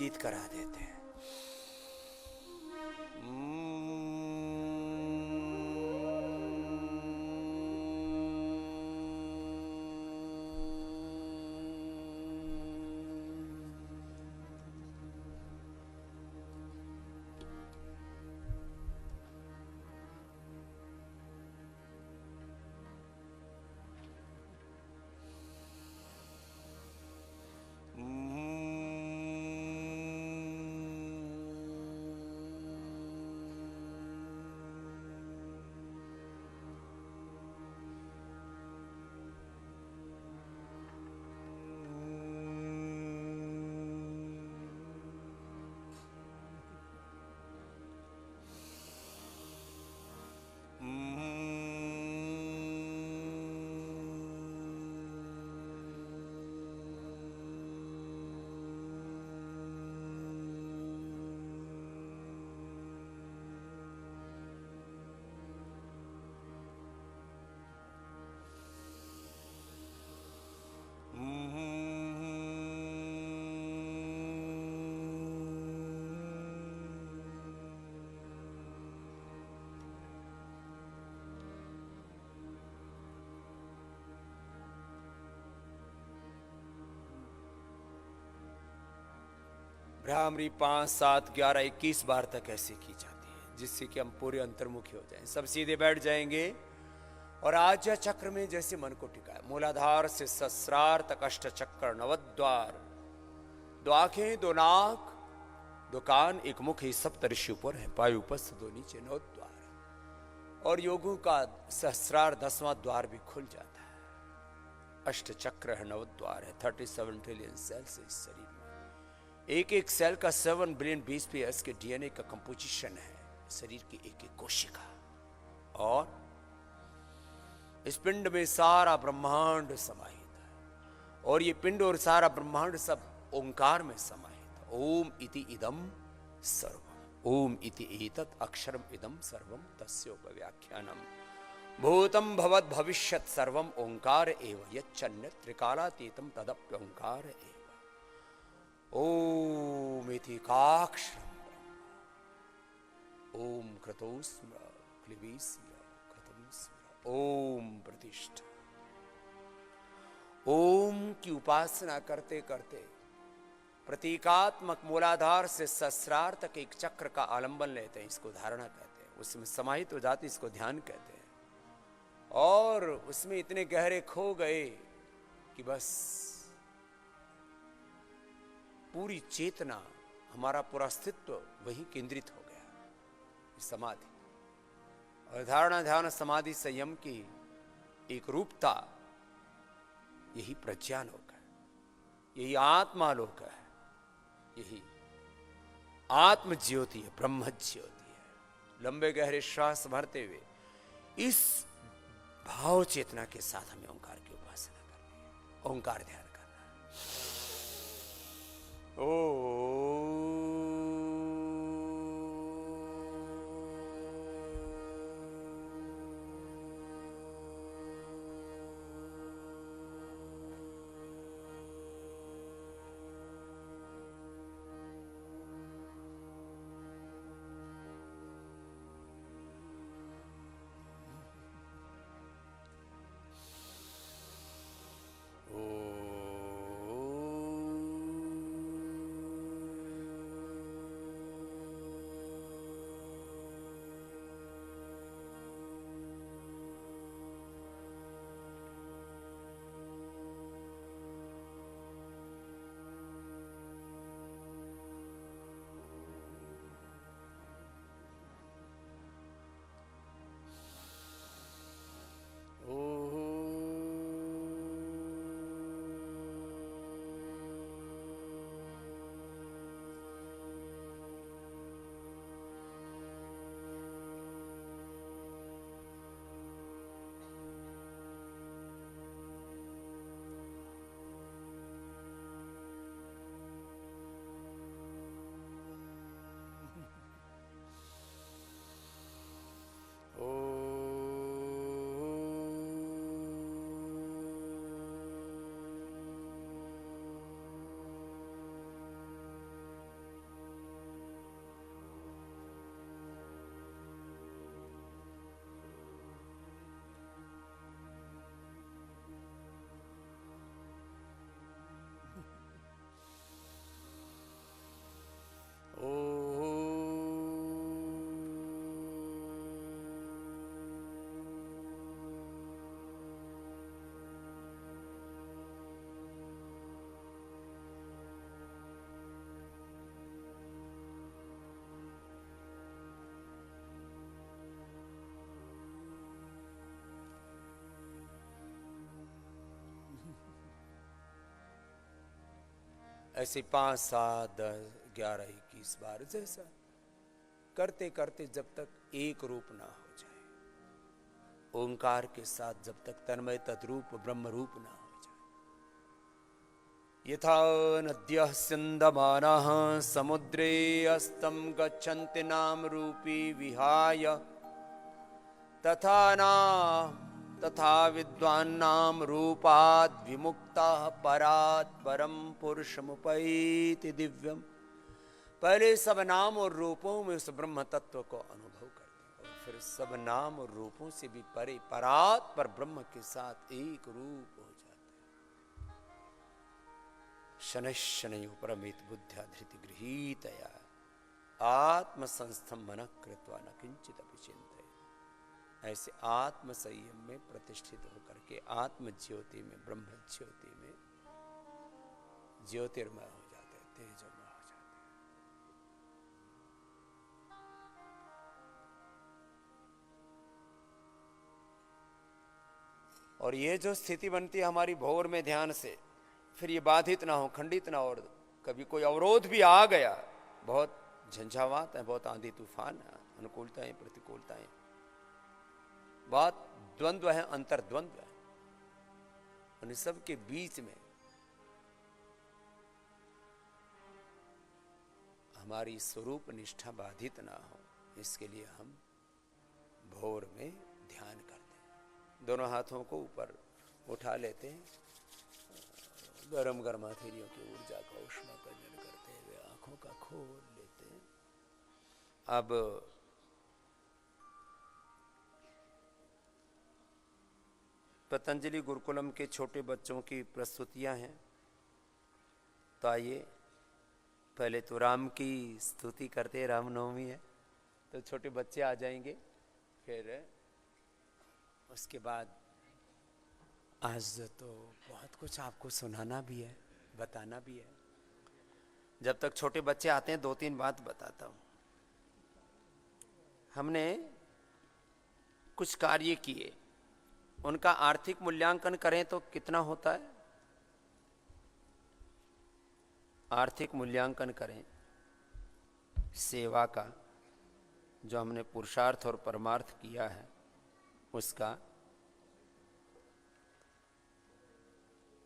गीत करा देते हैं। भ्रामरी 5, 7, 11, 21 बार तक ऐसे की जाती है, जिससे कि हम पूरे अंतर्मुखी हो जाएं। सब सीधे बैठ जाएंगे और आज्ञा चक्र में जैसे मन को टिकाए। मूलाधार से सहस्रार तक अष्ट चक्र, नवद्वार, दो आंखें, दो नाक, दो कान, एक मुख, ही सप्त ऋषि ऊपर है, पायु उपस्थ, दो नीचे, नवद्वार। और योगों का सहस्रार 10वां द्वार भी खुल जाता है। अष्ट चक्र है, नवद्वार है, 37 ट्रिलियन सेल्स इस शरीर में। एक एक सेल का 7 बिलियन 20 PS के DNA का कंपोजिशन है शरीर की एक एक कोशिका। और इस पिंड में सारा ब्रह्मांड समाहित है, और ये पिंड और सारा ब्रह्मांड सब ओंकार में समाहित है। ओम इति इदम सर्वम, ओम इति एतत् अक्षरम इदम सर्वम तस्योपव्याख्यानम भूतम भवत् भविष्यत् सर्वम ओंकार एव यच्चन्यत् त्रिकालातीतम तदप्योंकार एव। ओम इति काक्षरम ब्रह्म, ओम क्रतोस्म क्लिवीस्म क्रतुस्म, ओम प्रतिष्ठा। ओम की उपासना करते करते प्रतीकात्मक मूलाधार से सहस्रार तक एक चक्र का आलंबन लेते हैं, इसको धारणा कहते हैं। उसमें समाहित हो जाते, इसको ध्यान कहते हैं। और उसमें इतने गहरे खो गए कि बस पूरी चेतना, हमारा पूरा अस्तित्व वहीं केंद्रित हो गया। समाधि और धारणा, ध्यान, समाधि, संयम की एक रूपता, यही प्रज्ञालोक है, यही आत्मालोक है, यही आत्म ज्योति है, ब्रह्म ज्योति है। लंबे गहरे श्वास भरते हुए इस भाव चेतना के साथ हमें ओंकार की उपासना करनी है, ओंकार ध्यान करना है। ओ ऐसे 5, 7, 10, 11, 21 बार जैसा करते करते जब तक एक रूप ना हो जाए, ओंकार के साथ जब तक तन्मय तद्रूप ब्रह्म रूप ना हो जाए। यथा नद्यः स्यन्दमानः समुद्रे अस्तं गच्छन्ति नाम रूपी विहाय तथा विद्वान्नाम रूपाद् विमुक्तः परात् परम पुरुषमुपैति दिव्यम। पहले सब नाम और रूपों में उस ब्रह्म तत्व को अनुभव करते हैं और फिर सब नाम और रूपों से भी परे परात् पर ब्रह्म के साथ एक रूप हो जाते हैं। शनैः शनैः परमेत बुद्ध्या धृति गृहीतया आत्म संस्थम मनः कृत्वा न किंचित अपि चिन्तयेत्। ऐसे आत्म संयम में प्रतिष्ठित होकर के आत्म ज्योति में, ब्रह्म ज्योति में ज्योतिर्मय हो जाते हैं, तेजोमय हो जाते हैं। और ये जो स्थिति बनती है हमारी भोर में ध्यान से, फिर ये बाधित ना हो, खंडित ना हो। कभी कोई अवरोध भी आ गया, बहुत झंझावात है, बहुत आंधी तूफान है, अनुकूलताएं प्रतिकूलताएं, बहुत द्वंद्व है, अंतर्द्वंद्व है, उन सब के बीच में हमारी स्वरूप निष्ठा बाधित ना हो, इसके लिए हम भोर में ध्यान करते हैं। दोनों हाथों को ऊपर उठा लेते हैं, गरम गरम हथेलियों की ऊर्जा का उष्मा कर्जन करते हुए आंखों का खोल लेते हैं। अब पतंजलि गुरुकुलम के छोटे बच्चों की प्रस्तुतियां हैं, तो आइए पहले तो राम की स्तुति करते हैं, रामनवमी है तो छोटे बच्चे आ जाएंगे, फिर उसके बाद आज तो बहुत कुछ आपको सुनाना भी है, बताना भी है। जब तक छोटे बच्चे आते हैं 2-3 बात बताता हूं। हमने कुछ कार्य किए, उनका आर्थिक मूल्यांकन करें तो कितना होता है? आर्थिक मूल्यांकन करें सेवा का, जो हमने पुरुषार्थ और परमार्थ किया है उसका,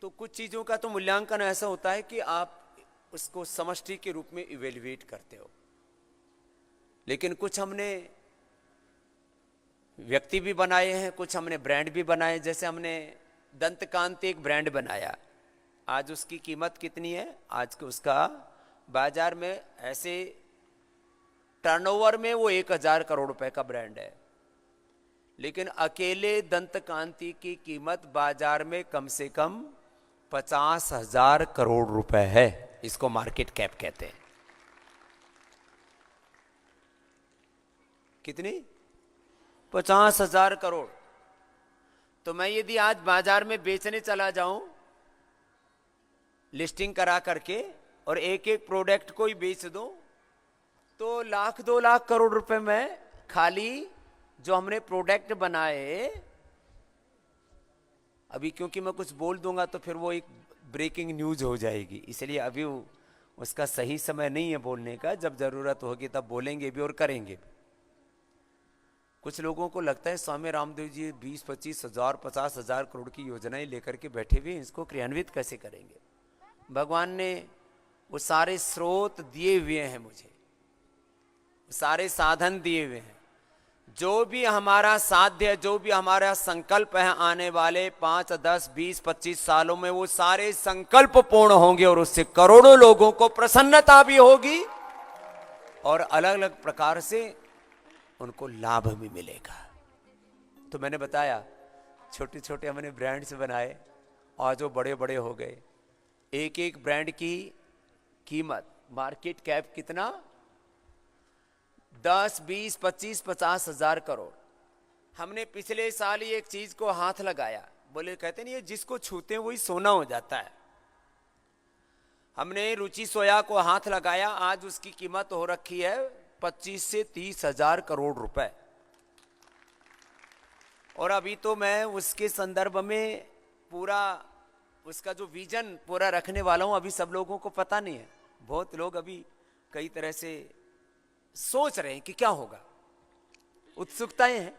तो कुछ चीजों का तो मूल्यांकन ऐसा होता है कि आप उसको समष्टि के रूप में इवेल्युएट करते हो। लेकिन कुछ हमने व्यक्ति भी बनाए हैं, कुछ हमने ब्रांड भी बनाए। जैसे हमने दंतकांति एक ब्रांड बनाया, आज उसकी कीमत कितनी है? आज के उसका बाजार में ऐसे टर्नओवर में वो 1000 करोड़ रुपए का ब्रांड है, लेकिन अकेले दंतकांति की कीमत बाजार में कम से कम 50,000 करोड़ रुपए है। इसको मार्केट कैप कहते हैं। कितनी? 50,000 करोड़। तो मैं यदि आज बाजार में बेचने चला जाऊं लिस्टिंग करा करके और एक एक प्रोडक्ट को ही बेच दूं, तो 1,00,000-2 लाख करोड़ रुपए में खाली जो हमने प्रोडक्ट बनाए, अभी क्योंकि मैं कुछ बोल दूंगा तो फिर वो एक ब्रेकिंग न्यूज हो जाएगी, इसलिए अभी उसका सही समय नहीं है बोलने का। जब जरूरत होगी तब बोलेंगे भी और करेंगे भी। कुछ लोगों को लगता है स्वामी रामदेव जी 20-25 हजार 50,000 करोड़ की योजनाएं लेकर के बैठे हुए, इसको क्रियान्वित कैसे करेंगे? भगवान ने वो सारे स्रोत दिए हुए हैं, मुझे सारे साधन दिए हुए हैं। जो भी हमारा साध्य है, जो भी हमारा संकल्प है, आने वाले 5, 10, 20, 25 सालों में वो सारे संकल्प पूर्ण होंगे और उससे करोड़ों लोगों को प्रसन्नता भी होगी और अलग अलग प्रकार से उनको लाभ भी मिलेगा। तो मैंने बताया छोटे छोटे हमने ब्रांड्स बनाए और जो बड़े बड़े हो गए। एक एक ब्रांड की कीमत, मार्केट कैप कितना? 10, 20, 25, 50,000 करोड़। हमने पिछले साल ही एक चीज को हाथ लगाया, बोले कहते नहीं, ये जिसको छूते हैं वही सोना हो जाता है। हमने रुचि सोया को हाथ लगाया, आज उसकी कीमत हो रखी है 25 से 30,000 करोड़ रुपए। और अभी तो मैं उसके संदर्भ में पूरा उसका जो विजन पूरा रखने वाला हूं, अभी सब लोगों को पता नहीं है। बहुत लोग अभी कई तरह से सोच रहे हैं कि क्या होगा, उत्सुकताएं हैं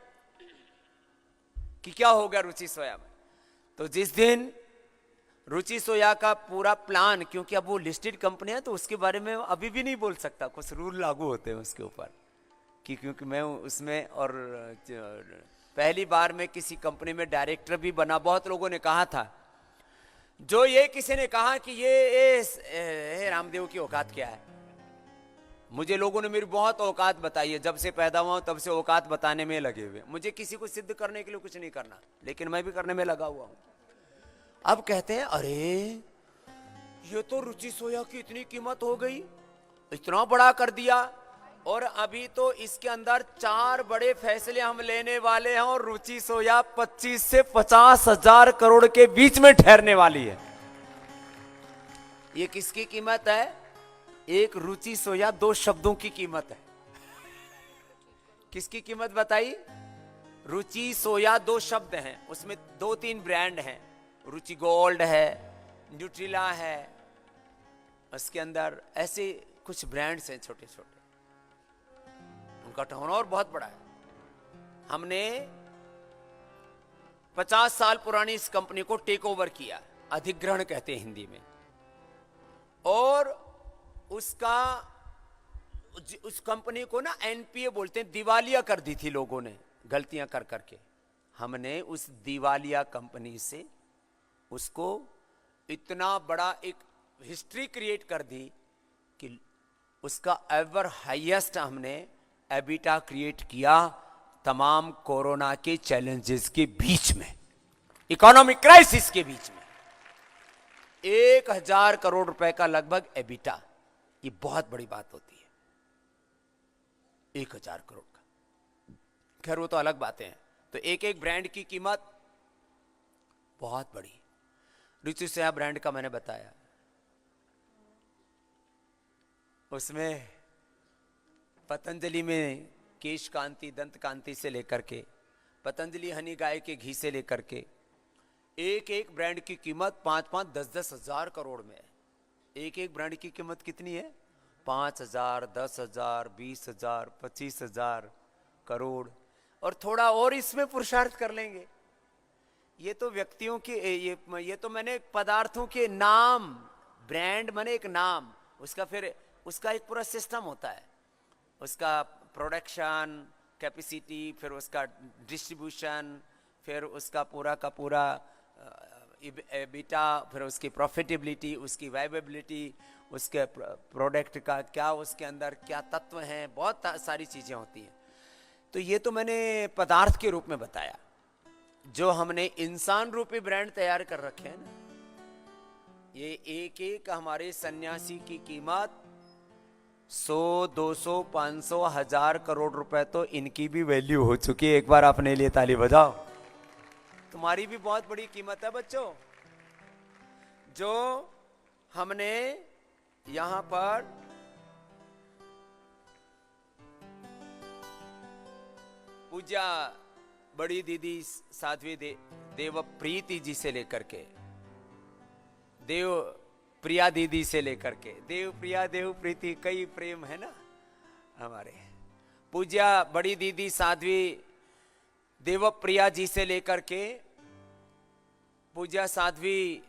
कि क्या होगा रुचि सोया में। तो जिस दिन रुचि सोया का पूरा प्लान, क्योंकि अब वो लिस्टेड कंपनी है तो उसके बारे में अभी भी नहीं बोल सकता, कुछ रूल लागू होते हैं उसके ऊपर कि क्योंकि मैं उसमें, और पहली बार मैं किसी कंपनी में डायरेक्टर भी बना। बहुत लोगों ने कहा था, जो ये किसी ने कहा कि ये रामदेव की औकात क्या है। मुझे लोगों ने मेरी बहुत औकात बताई है, जब से पैदा हुआ तब से औकात बताने में लगे हुए। मुझे किसी को सिद्ध करने के लिए कुछ नहीं करना, लेकिन मैं भी करने में लगा हुआ हूं। अब कहते हैं अरे ये तो रुचि सोया की इतनी कीमत हो गई, इतना बड़ा कर दिया, और अभी तो इसके अंदर 4 बड़े फैसले हम लेने वाले हैं, और रुचि सोया 25 से 50 हजार करोड़ के बीच में ठहरने वाली है। ये किसकी कीमत है? एक रुचि सोया 2 शब्दों की कीमत है। किसकी कीमत बताई? रुचि सोया 2 शब्द हैं, उसमें 2-3 ब्रांड हैं। रुचि गोल्ड है, न्यूट्रिला है, उसके अंदर ऐसे कुछ ब्रांड्स हैं छोटे छोटे, उनका टर्नओवर बहुत बड़ा है। हमने 50 साल पुरानी इस कंपनी को टेक ओवर किया, अधिग्रहण कहते हैं हिंदी में, और उस कंपनी को ना एनपीए बोलते हैं, दिवालिया कर दी थी लोगों ने गलतियां कर करके। हमने उस दिवालिया कंपनी से उसको इतना बड़ा एक हिस्ट्री क्रिएट कर दी कि उसका एवर हाईएस्ट हमने एबिटा क्रिएट किया, तमाम कोरोना के चैलेंजेस के बीच में, इकोनॉमिक क्राइसिस के बीच में। 1000 करोड़ रुपए का लगभग एबिटा, ये बहुत बड़ी बात होती है, 1000 करोड़ का। खैर वो तो अलग बातें हैं। तो एक एक ब्रांड की कीमत बहुत बड़ी। रुचि सोया ब्रांड का मैंने बताया, उसमें पतंजलि में केश कांति, दंत कांति से लेकर के, पतंजलि हनी गाय के घी से लेकर के, एक एक ब्रांड की कीमत 5-5, 10-10 हजार करोड़ में है। एक एक ब्रांड की कीमत कितनी है? 5,000, 10,000, 20,000, 25,000 करोड़। और थोड़ा और इसमें पुरुषार्थ कर लेंगे, ये तो व्यक्तियों के, ये तो मैंने पदार्थों के नाम, ब्रांड माने एक नाम, उसका फिर उसका एक पूरा सिस्टम होता है, उसका प्रोडक्शन कैपेसिटी, फिर उसका डिस्ट्रीब्यूशन, फिर उसका पूरा का पूरा एबिटा, फिर उसकी प्रॉफिटेबिलिटी, उसकी वाइवेबिलिटी, उसके प्रोडक्ट का क्या, उसके अंदर क्या तत्व हैं, बहुत सारी चीज़ें होती हैं। तो ये तो मैंने पदार्थ के रूप में बताया। जो हमने इंसान रूपी ब्रांड तैयार कर रखे हैं ना, ये एक एक हमारे सन्यासी की कीमत 100, 200, 500, 1000 करोड़ रुपए तो इनकी भी वैल्यू हो चुकी है। एक बार अपने लिए ताली बजाओ। तुम्हारी भी बहुत बड़ी कीमत है बच्चों, जो हमने यहां पर पूजा बड़ी दीदी साध्वी देव प्रीति जी से लेकर के, देव प्रिया दीदी से लेकर के, देव प्रिया देव प्रीति, कई प्रेम है ना हमारे। पूजा बड़ी दीदी साध्वी देव प्रिया जी से लेकर के, पूजा साध्वी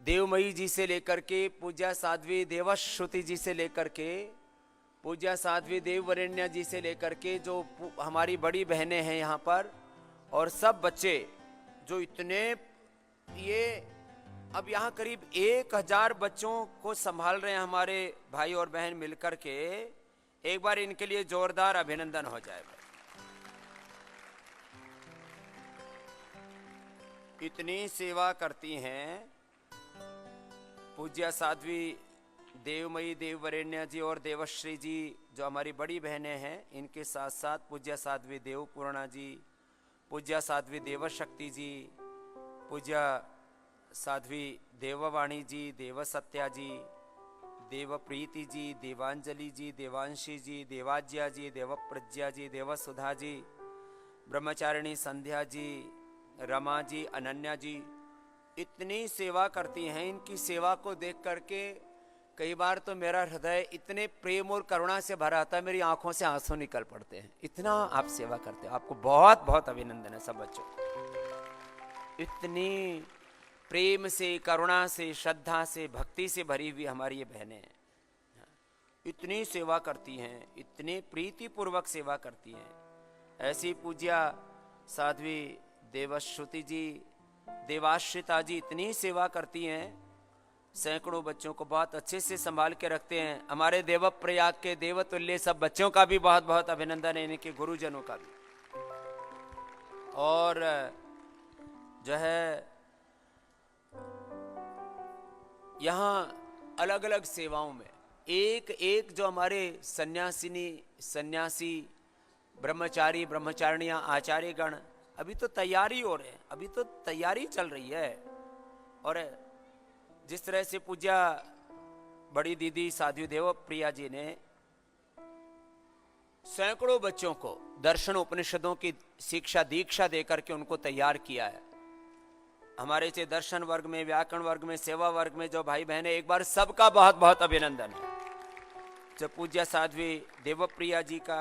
देवमयी जी से लेकर के, पूजा साध्वी देवश्रुति जी से लेकर के, पूजा साध्वी देववरेण्य जी से लेकर के, जो हमारी बड़ी बहनें हैं यहाँ पर, और सब बच्चे जो इतने, ये अब यहाँ करीब 1000 बच्चों को संभाल रहे हैं हमारे भाई और बहन मिलकर के। एक बार इनके लिए जोरदार अभिनंदन हो जाएगा। इतनी सेवा करती हैं पूज्य साध्वी देवमयी देववरेण्य जी और देवश्री जी, जो हमारी बड़ी बहनें हैं। इनके साथ साथ पूज्य साध्वी देवपूर्णा जी, पूज्य साध्वी देवशक्ति जी, पूज्य साध्वी देववाणी जी, देवसत्या जी, देवप्रीति जी, देवांजलि जी, देवांशी जी, देवाज्या जी, देवप्रज्ञा जी, देवसुधा जी, ब्रह्मचारिणी संध्या जी, रमा जी, अनन्या जी, इतनी सेवा करती हैं। इनकी सेवा को देख करके कई बार तो मेरा हृदय इतने प्रेम और करुणा से भरा आता है, मेरी आंखों से आंसू निकल पड़ते हैं। इतना आप सेवा करते हो, आपको बहुत बहुत अभिनंदन है सब बच्चों। इतनी प्रेम से, करुणा से, श्रद्धा से, भक्ति से भरी हुई हमारी ये बहनें हैं, इतनी सेवा करती हैं, इतने प्रीति पूर्वक सेवा करती हैं। ऐसी पूज्या साध्वी देवश्रुति जी, देवाश्रिता जी इतनी सेवा करती हैं, सैकड़ों बच्चों को बहुत अच्छे से संभाल के रखते हैं। हमारे देवप्रयाग के देवतुल्य सब बच्चों का भी बहुत बहुत अभिनंदन है, इनके गुरुजनों का भी। और जो है यहाँ अलग अलग सेवाओं में एक एक जो हमारे सन्यासी, ब्रह्मचारी, ब्रह्मचारिणियाँ, आचार्यगण अभी तो तैयारी हो रहे हैं, अभी तो तैयारी चल रही है। और जिस तरह से पूज्या बड़ी दीदी साध्वी देवप्रिया जी ने सैकड़ों बच्चों को दर्शन उपनिषदों की शिक्षा दीक्षा देकर के उनको तैयार किया है। हमारे से दर्शन वर्ग में, व्याकरण वर्ग में, सेवा वर्ग में जो भाई बहन है, एक बार सबका बहुत बहुत अभिनंदन है। जब पूज्या साध्वी देवप्रिया जी का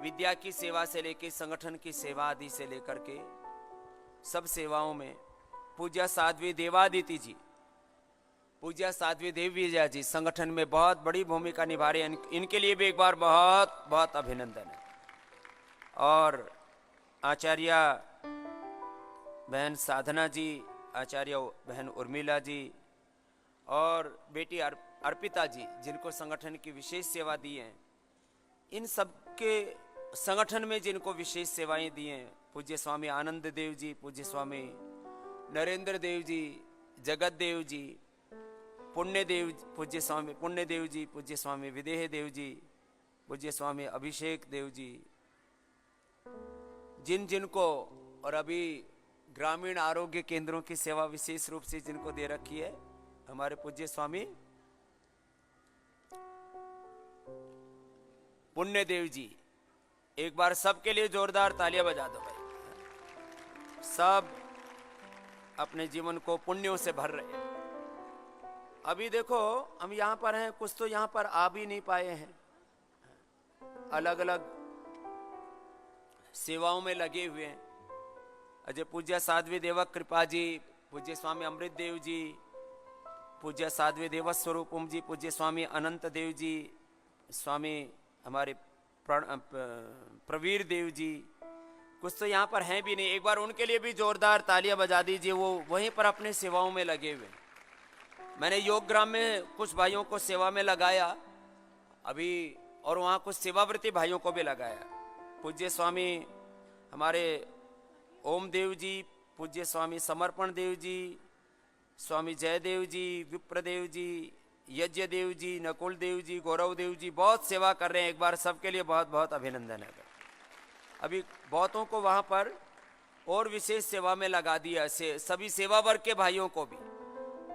विद्या की सेवा से लेकर संगठन की सेवा आदि से लेकर के सब सेवाओं में पूज्या साध्वी देवादिति जी, पूज्या साध्वी देवविजया जी संगठन में बहुत बड़ी भूमिका निभा रहे हैं। इनके लिए भी एक बार बहुत बहुत अभिनंदन है। और आचार्य बहन साधना जी, आचार्य बहन उर्मिला जी और बेटी अर्पिता जी, जिनको संगठन की विशेष सेवा दी है, इन सब के संगठन में जिनको विशेष सेवाएं दी हैं, पूज्य स्वामी आनंद देव जी, पूज्य स्वामी नरेंद्र देव जी, जगत देव जी, पूज्य स्वामी पुण्य देव जी, पूज्य स्वामी विदेह देव जी, पूज्य स्वामी अभिषेक देव जी, जिनको और अभी ग्रामीण आरोग्य केंद्रों की सेवा विशेष रूप से जिनको दे रखी है, हमारे पूज्य स्वामी पुण्य देव जी। एक बार सबके लिए जोरदार तालियां बजा दो भाई। सब अपने जीवन को पुण्यों से भर रहे हैं। अभी देखो हम यहाँ पर हैं, कुछ तो यहाँ पर आ भी नहीं पाए हैं, अलग अलग सेवाओं में लगे हुए हैं। अजय पूज्य साध्वी देवक कृपा जी, पूज्य स्वामी अमृत देव जी, पूज्य साध्वी देव स्वरूपम जी, पूज्य स्वामी अनंत देव जी, स्वामी हमारे प्रवीर देव जी, कुछ तो यहाँ पर हैं भी नहीं। एक बार उनके लिए भी जोरदार तालियां बजा दीजिए, वो वहीं पर अपने सेवाओं में लगे हुए। मैंने योग ग्राम में कुछ भाइयों को सेवा में लगाया अभी, और वहाँ कुछ सेवाव्रती भाइयों को भी लगाया। पूज्य स्वामी हमारे ओम देव जी, पूज्य स्वामी समर्पण देव जी, स्वामी जयदेव जी, विप्रदेव जी, यज्ञ देव जी, नकुल देव जी, गौरव देव जी बहुत सेवा कर रहे हैं। एक बार सबके लिए बहुत बहुत अभिनंदन है। अभी बहुतों को वहाँ पर और विशेष सेवा में लगा दिया, सभी सेवा वर्ग के भाइयों को भी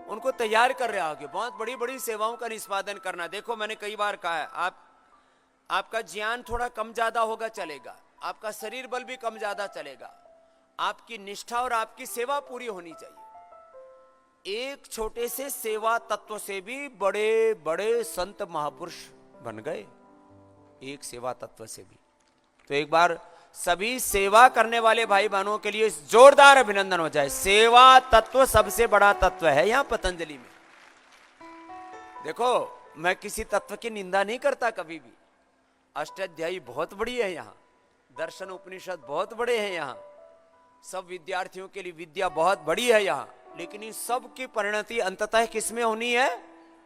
उनको तैयार कर रहे हैं आगे बहुत बड़ी बड़ी सेवाओं का निष्पादन करना। देखो मैंने कई बार कहा है, आपका ज्ञान थोड़ा कम ज्यादा होगा चलेगा, आपका शरीर बल भी कम ज्यादा चलेगा, आपकी निष्ठा और आपकी सेवा पूरी होनी चाहिए। एक छोटे से सेवा तत्व से भी बड़े बड़े संत महापुरुष बन गए, एक सेवा तत्व से भी। तो एक बार सभी सेवा करने वाले भाई बहनों के लिए जोरदार अभिनंदन हो जाए। सेवा तत्व सबसे बड़ा तत्व है यहाँ पतंजलि में। देखो मैं किसी तत्व की निंदा नहीं करता कभी भी। अष्टाध्यायी बहुत बड़ी है यहाँ, दर्शन उपनिषद बहुत बड़े हैं यहाँ, सब विद्यार्थियों के लिए विद्या बहुत बड़ी है यहाँ, लेकिन इन सब की परिणति अंततः किसमें होनी है?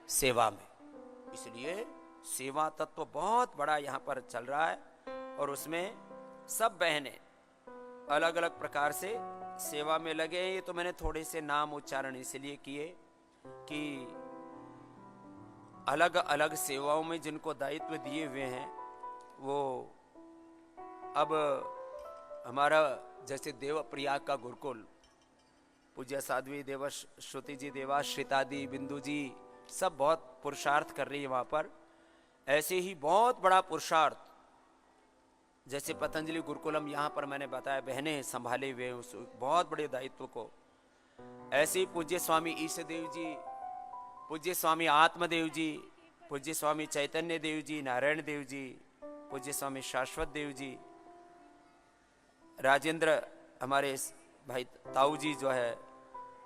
सेवा में। इसलिए सेवा तत्व बहुत बड़ा यहाँ पर चल रहा है और उसमें सब बहनें अलग अलग प्रकार से सेवा में लगे हैं। ये तो मैंने थोड़े से नाम उच्चारण इसलिए किए कि अलग अलग सेवाओं में जिनको दायित्व दिए हुए हैं वो अब हमारा जैसे देवप्रयाग का गुरुकुल, पूज्य साध्वी देवश्रुति जी, देवाश्रिता दी, बिंदु जी सब बहुत पुरुषार्थ कर रही है वहाँ पर। ऐसे ही बहुत बड़ा पुरुषार्थ जैसे पतंजलि गुरुकुलम यहाँ पर मैंने बताया बहनें संभाले हुए उस बहुत बड़े दायित्व को। ऐसे ही पूज्य स्वामी ईशदेव जी, पूज्य स्वामी आत्मदेव जी, पूज्य स्वामी चैतन्य देव जी, नारायण देव जी, पूज्य स्वामी शाश्वत देव जी, राजेंद्र हमारे भाई ताऊ जी जो है,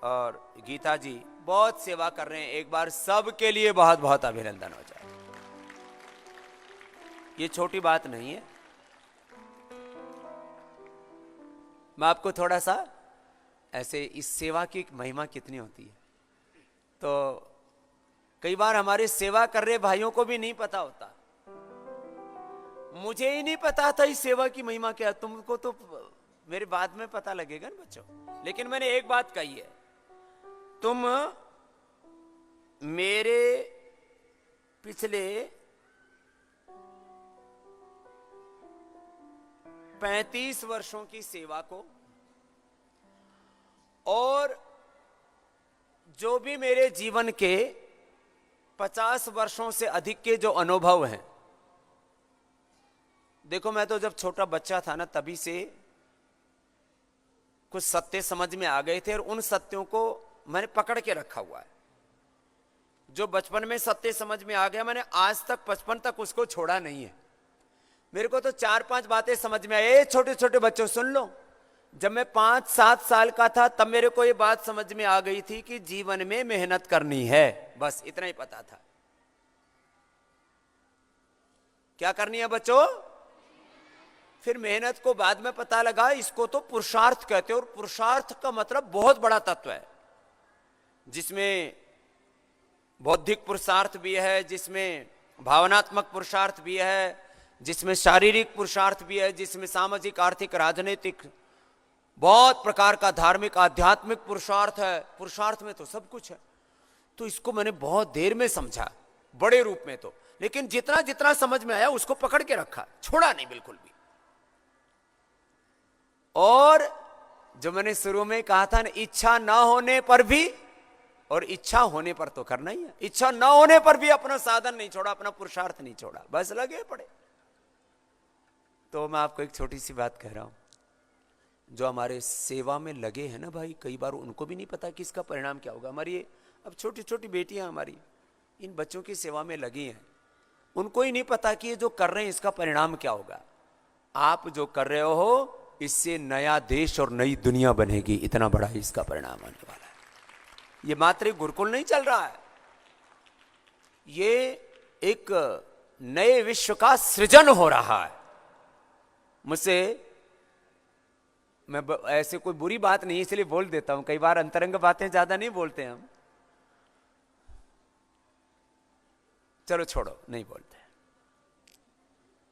और गीता जी बहुत सेवा कर रहे हैं। एक बार सबके लिए बहुत बहुत अभिनंदन हो जाए। ये छोटी बात नहीं है। मैं आपको थोड़ा सा ऐसे इस सेवा की महिमा कितनी होती है, तो कई बार हमारे सेवा कर रहे भाइयों को भी नहीं पता होता। मुझे ही नहीं पता था इस सेवा की महिमा क्या। तुमको तो मेरे बाद में पता लगेगा ना बच्चों। लेकिन मैंने एक बात कही है, तुम मेरे पिछले 35 वर्षों की सेवा को और जो भी मेरे जीवन के 50 वर्षों से अधिक के जो अनुभव हैं, देखो मैं तो जब छोटा बच्चा था ना, तभी से कुछ सत्य समझ में आ गए थे और उन सत्यों को मैंने पकड़ के रखा हुआ है। जो बचपन में सत्य समझ में आ गया, मैंने आज तक 55 तक उसको छोड़ा नहीं है। मेरे को तो 4-5 बातें समझ में आई। छोटे छोटे बच्चों सुन लो, जब मैं 5-7 साल का था तब मेरे को ये बात समझ में आ गई थी कि जीवन में मेहनत करनी है, बस इतना ही पता था। क्या करनी है बच्चों? फिर मेहनत को बाद में पता लगा इसको तो पुरुषार्थ कहते हैं, और पुरुषार्थ का मतलब बहुत बड़ा तत्व है, जिसमें बौद्धिक पुरुषार्थ भी है, जिसमें भावनात्मक पुरुषार्थ भी है, जिसमें शारीरिक पुरुषार्थ भी है, जिसमें सामाजिक, आर्थिक, राजनीतिक, बहुत प्रकार का धार्मिक, आध्यात्मिक पुरुषार्थ है। पुरुषार्थ में तो सब कुछ है। तो इसको मैंने बहुत देर में समझा, बड़े रूप में तो, लेकिन जितना जितना समझ में आया उसको पकड़ के रखा, छोड़ा नहीं बिल्कुल भी। और जो मैंने शुरू में कहा था ना, इच्छा ना होने पर भी और इच्छा होने पर तो करना ही है। इच्छा ना होने पर भी अपना साधन नहीं छोड़ा, अपना पुरुषार्थ नहीं छोड़ा, बस लगे पड़े। तो मैं आपको एक छोटी सी बात कह रहा हूं, जो हमारे सेवा में लगे हैं ना भाई, कई बार उनको भी नहीं पता कि इसका परिणाम क्या होगा। हमारी अब छोटी छोटी बेटियां हमारी इन बच्चों की सेवा में लगी हैं, उनको ही नहीं पता कि ये जो कर रहे हैं इसका परिणाम क्या होगा। आप जो कर रहे हो इससे नया देश और नई दुनिया बनेगी, इतना बड़ा इसका परिणाम होने वाला है। ये मात्र गुरुकुल नहीं चल रहा है, ये एक नए विश्व का सृजन हो रहा है। मुझसे मैं ऐसे कोई बुरी बात नहीं इसलिए बोल देता हूं, कई बार अंतरंग बातें ज्यादा नहीं बोलते हम, चलो छोड़ो नहीं बोलते।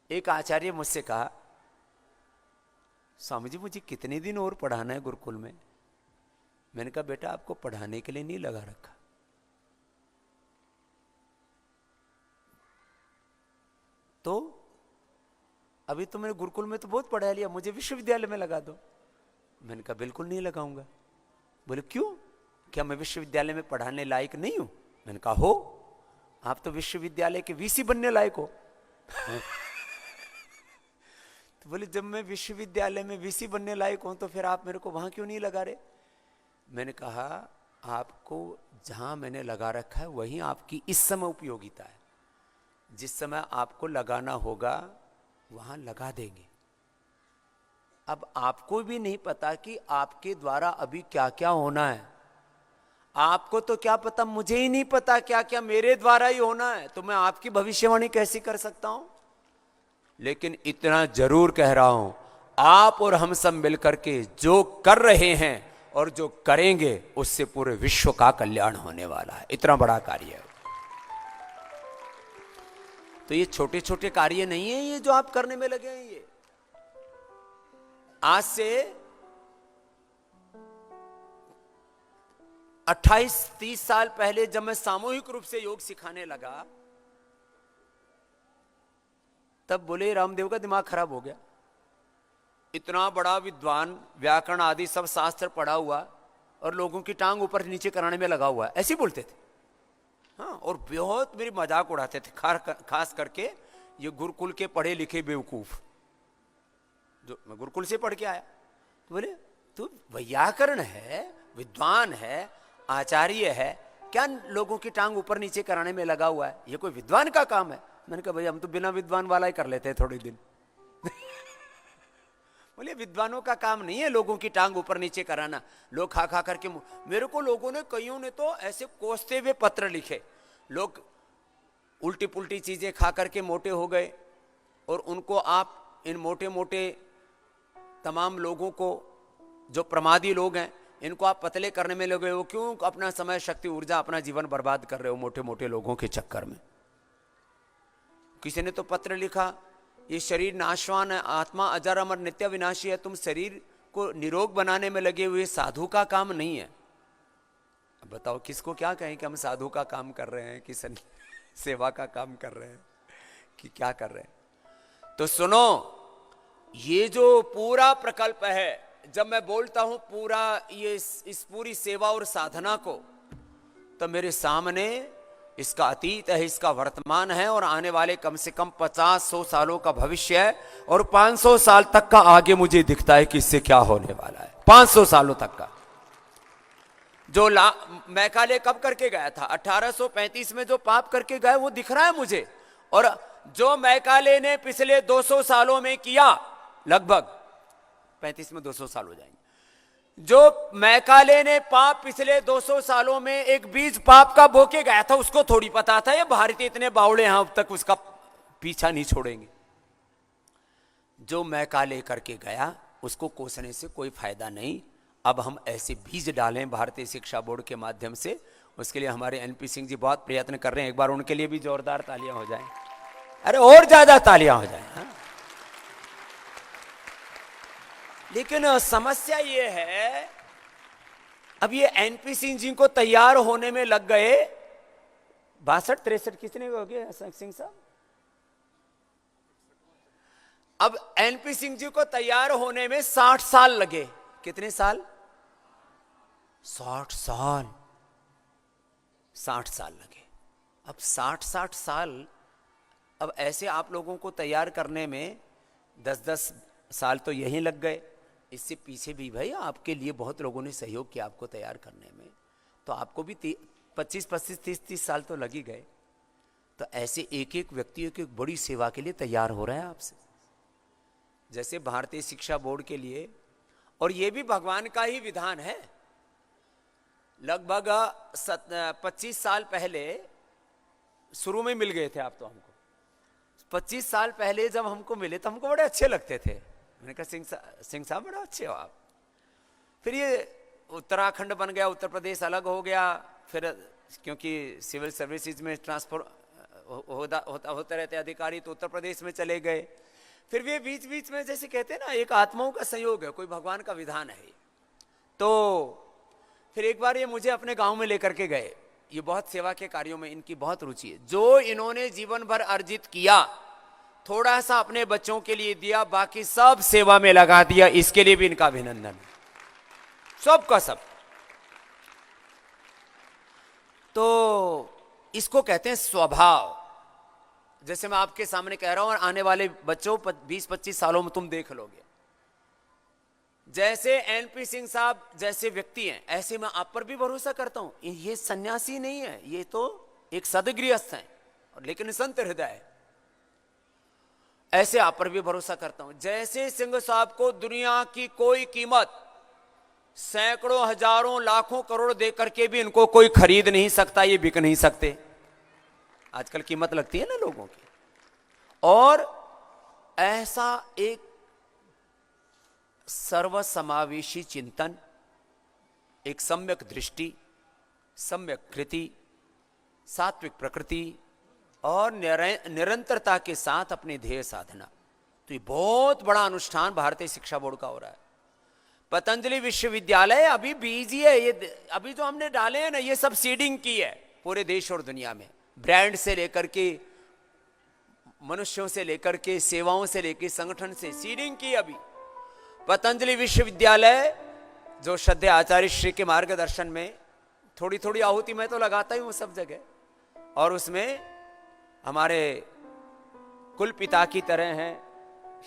एक आचार्य मुझसे कहा, स्वामी जी मुझे कितने दिन और पढ़ाना है गुरुकुल में? मैंने कहा बेटा आपको पढ़ाने के लिए नहीं लगा रखा, तो अभी तो मैंने गुरुकुल में तो बहुत पढ़ा लिया, मुझे विश्वविद्यालय में लगा दो। मैंने कहा बिल्कुल नहीं लगाऊंगा। बोले क्यों? क्या मैं विश्वविद्यालय में पढ़ाने लायक नहीं हूं? मैंने कहा हो, आप तो विश्वविद्यालय के वीसी बनने लायक हो। तो बोले जब मैं विश्वविद्यालय में वीसी बनने लायक हूं तो फिर आप मेरे को वहां क्यों नहीं लगा रहे? मैंने कहा आपको जहां मैंने लगा रखा है वहीं आपकी इस समय उपयोगिता है, जिस समय आपको लगाना होगा वहां लगा देंगे। अब आपको भी नहीं पता कि आपके द्वारा अभी क्या क्या होना है। आपको तो क्या पता, मुझे ही नहीं पता क्या क्या मेरे द्वारा ही होना है, तो मैं आपकी भविष्यवाणी कैसे कर सकता हूं? लेकिन इतना जरूर कह रहा हूं, आप और हम सब मिलकर के जो कर रहे हैं और जो करेंगे उससे पूरे विश्व का कल्याण होने वाला है। इतना बड़ा कार्य है। तो ये छोटे छोटे कार्य नहीं है ये जो आप करने में लगे हैं। ये आज से 28-30 साल पहले जब मैं सामूहिक रूप से योग सिखाने लगा, तब बोले रामदेव का दिमाग खराब हो गया। इतना बड़ा विद्वान, व्याकरण आदि सब शास्त्र पढ़ा हुआ और लोगों की टांग ऊपर नीचे कराने में लगा हुआ है, ऐसे बोलते थे। हाँ, और बहुत मेरी मजाक उड़ाते थे, खास करके ये गुरुकुल के पढ़े लिखे बेवकूफ, जो मैं गुरुकुल से पढ़ के आया। तो बोले तू व्याकरण है, विद्वान है, आचार्य है, क्या लोगों की टांग ऊपर नीचे कराने में लगा हुआ है? ये कोई विद्वान का काम है? मैंने कहा भाई हम तो बिना विद्वान वाला ही कर लेते हैं थोड़े दिन। बोले विद्वानों का काम नहीं है लोगों की टांग ऊपर नीचे कराना। लोग खा खा करके, मेरे को लोगों ने, कईयों ने तो ऐसे कोसते हुए पत्र लिखे, लोग उल्टी पुल्टी चीजें खा करके मोटे हो गए, और उनको आप इन मोटे मोटे तमाम लोगों को, जो प्रमादी लोग हैं, इनको आप पतले करने में लगे हो। क्यों अपना समय, शक्ति, ऊर्जा, अपना जीवन बर्बाद कर रहे हो मोटे मोटे लोगों के चक्कर में? किसी ने तो पत्र लिखा, ये शरीर नाशवान है, आत्मा अजर अमर नित्य विनाशी है, तुम शरीर को निरोग बनाने में लगे हुए, साधु का काम नहीं है। अब बताओ किसको क्या कहें कि हम साधु का काम कर रहे हैं, कि सेवा का काम कर रहे हैं, कि क्या कर रहे हैं? तो सुनो, ये जो पूरा प्रकल्प है, जब मैं बोलता हूं पूरा, ये इस पूरी सेवा और साधना को, तो मेरे सामने इसका अतीत है, इसका वर्तमान है, और आने वाले कम से कम 50-100 सालों का भविष्य है, और 500 साल तक का आगे मुझे दिखता है कि इससे क्या होने वाला है। 500 सालों तक का जो मैकाले कब करके गया था? 1835 में जो पाप करके गए वो दिख रहा है मुझे, और जो मैकाले ने पिछले 200 सालों में किया, लगभग 35 में 200 साल हो जाएंगे, जो मैकाले ने पाप पिछले 200 सालों में एक बीज पाप का बोके गया था, उसको थोड़ी पता था ये भारतीय इतने बावड़े हैं अब तक उसका पीछा नहीं छोड़ेंगे। जो मैकाले करके गया उसको कोसने से कोई फायदा नहीं। अब हम ऐसे बीज डालें भारतीय शिक्षा बोर्ड के माध्यम से, उसके लिए हमारे एनपी सिंह जी बहुत प्रयत्न कर रहे हैं। एक बार उनके लिए भी जोरदार तालियां हो जाएं, अरे और ज्यादा तालियां हो जाएं। हाँ? लेकिन समस्या ये है, अब ये एनपी सिंह जी को तैयार होने में लग गए 62-63, कितने हो गए सिंह साहब? अब एनपी सिंह जी को तैयार होने में 60 साल लगे। कितने साल? 60 साल। 60 साल लगे। अब 60 साल, अब ऐसे आप लोगों को तैयार करने में 10-10 साल तो यहीं लग गए। इससे पीछे भी भाई आपके लिए बहुत लोगों ने सहयोग किया आपको तैयार करने में, तो आपको भी 25-25, 30-30 साल तो लग ही गए। तो ऐसे एक एक व्यक्ति एक बड़ी सेवा के लिए तैयार हो रहा है आपसे, जैसे भारतीय शिक्षा बोर्ड के लिए। और ये भी भगवान का ही विधान है। लगभग 25 साल पहले शुरू में मिल गए थे आप तो हमको। 25 साल पहले जब हमको मिले तो हमको बड़े अच्छे लगते थे। मैंने कहा सिंह साहब बड़ा अच्छे हो आप। फिर ये उत्तराखंड बन गया, उत्तर प्रदेश अलग हो गया, फिर क्योंकि सिविल सर्विसेज में ट्रांसफर होते रहते अधिकारी, तो उत्तर प्रदेश में चले गए। फिर वे बीच बीच में जैसे कहते हैं ना, एक आत्माओं का संयोग है, कोई भगवान का विधान है। तो फिर एक बार ये मुझे अपने गांव में लेकर के गए। ये बहुत सेवा के कार्यों में इनकी बहुत रुचि है। जो इन्होंने जीवन भर अर्जित किया, थोड़ा सा अपने बच्चों के लिए दिया, बाकी सब सेवा में लगा दिया। इसके लिए भी इनका अभिनंदन, सबका सब। तो इसको कहते हैं स्वभाव। जैसे मैं आपके सामने कह रहा हूं, और आने वाले बच्चों 20-25 सालों में तुम देख लोगे, जैसे एनपी सिंह साहब जैसे व्यक्ति हैं, ऐसे मैं आप पर भी भरोसा करता हूं। ये सन्यासी नहीं है, ये तो एक सदगृहस्थ हैं, लेकिन संत हृदय है। ऐसे आप पर भी भरोसा करता हूं। जैसे सिंह साहब को दुनिया की कोई कीमत सैकड़ों, हजारों, लाखों, करोड़ दे करके भी इनको कोई खरीद नहीं सकता, ये बिक नहीं सकते। आजकल कीमत लगती है ना लोगों की। और ऐसा एक सर्वसमावेशी चिंतन, एक सम्यक दृष्टि, सम्यक कृति, सात्विक प्रकृति और निरंतरता के साथ अपने ध्येय साधना, तो ये बहुत बड़ा अनुष्ठान भारतीय शिक्षा बोर्ड का हो रहा है। पतंजलि विश्वविद्यालय अभी बीज ही है। ये अभी जो हमने डाले हैं ना, ये सब सीडिंग की है पूरे देश और दुनिया में। ब्रांड से लेकर के, मनुष्यों से लेकर के, सेवाओं से लेकर, संगठन से सीडिंग की। अभी पतंजलि विश्वविद्यालय, जो श्रद्धेय आचार्य श्री के मार्गदर्शन में, थोड़ी थोड़ी आहुति मैं तो लगाता ही हूं सब जगह, और उसमें हमारे कुल पिता की तरह हैं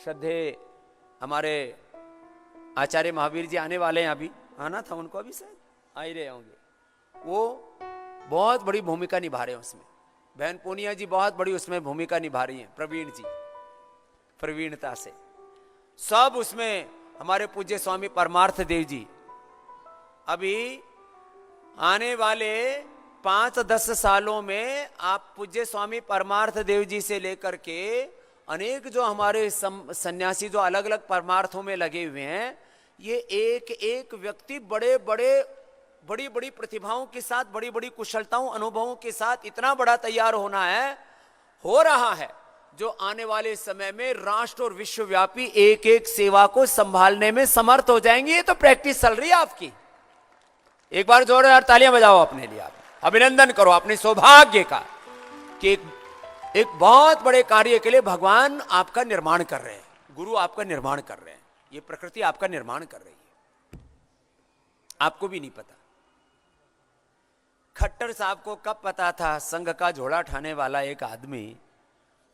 श्रद्धेय हमारे आचार्य महावीर जी, आने वाले हैं, अभी आना था उनको, अभी शायद आ ही रहे होंगे, वो बहुत बड़ी भूमिका निभा रहे हैं उसमें। बहन पूनिया जी बहुत बड़ी उसमें भूमिका निभा रही हैं, प्रवीण जी प्रवीणता से सब उसमें। हमारे पूज्य स्वामी परमार्थ देव जी अभी आने वाले 5-10 सालों में आप पूज्य स्वामी परमार्थ देव जी से लेकर के अनेक जो हमारे सन्यासी जो अलग अलग परमार्थों में लगे हुए हैं, ये एक एक व्यक्ति बड़े बड़े बड़ी बड़ी प्रतिभाओं के साथ, बड़ी बड़ी कुशलताओं अनुभवों के साथ इतना बड़ा तैयार होना है, हो रहा है, जो आने वाले समय में राष्ट्र और विश्वव्यापी एक एक सेवा को संभालने में समर्थ हो जाएंगे। ये तो प्रैक्टिस चल रही है आपकी। एक बार जोरदार तालियां बजाओ अपने लिए, आप अभिनंदन करो अपने सौभाग्य का कि एक बहुत बड़े कार्य के लिए भगवान आपका निर्माण कर रहे हैं, गुरु आपका निर्माण कर रहे हैं, ये प्रकृति आपका निर्माण कर रही है, आपको भी नहीं पता। खट्टर साहब को कब पता था संघ का झोला ठाने वाला एक आदमी,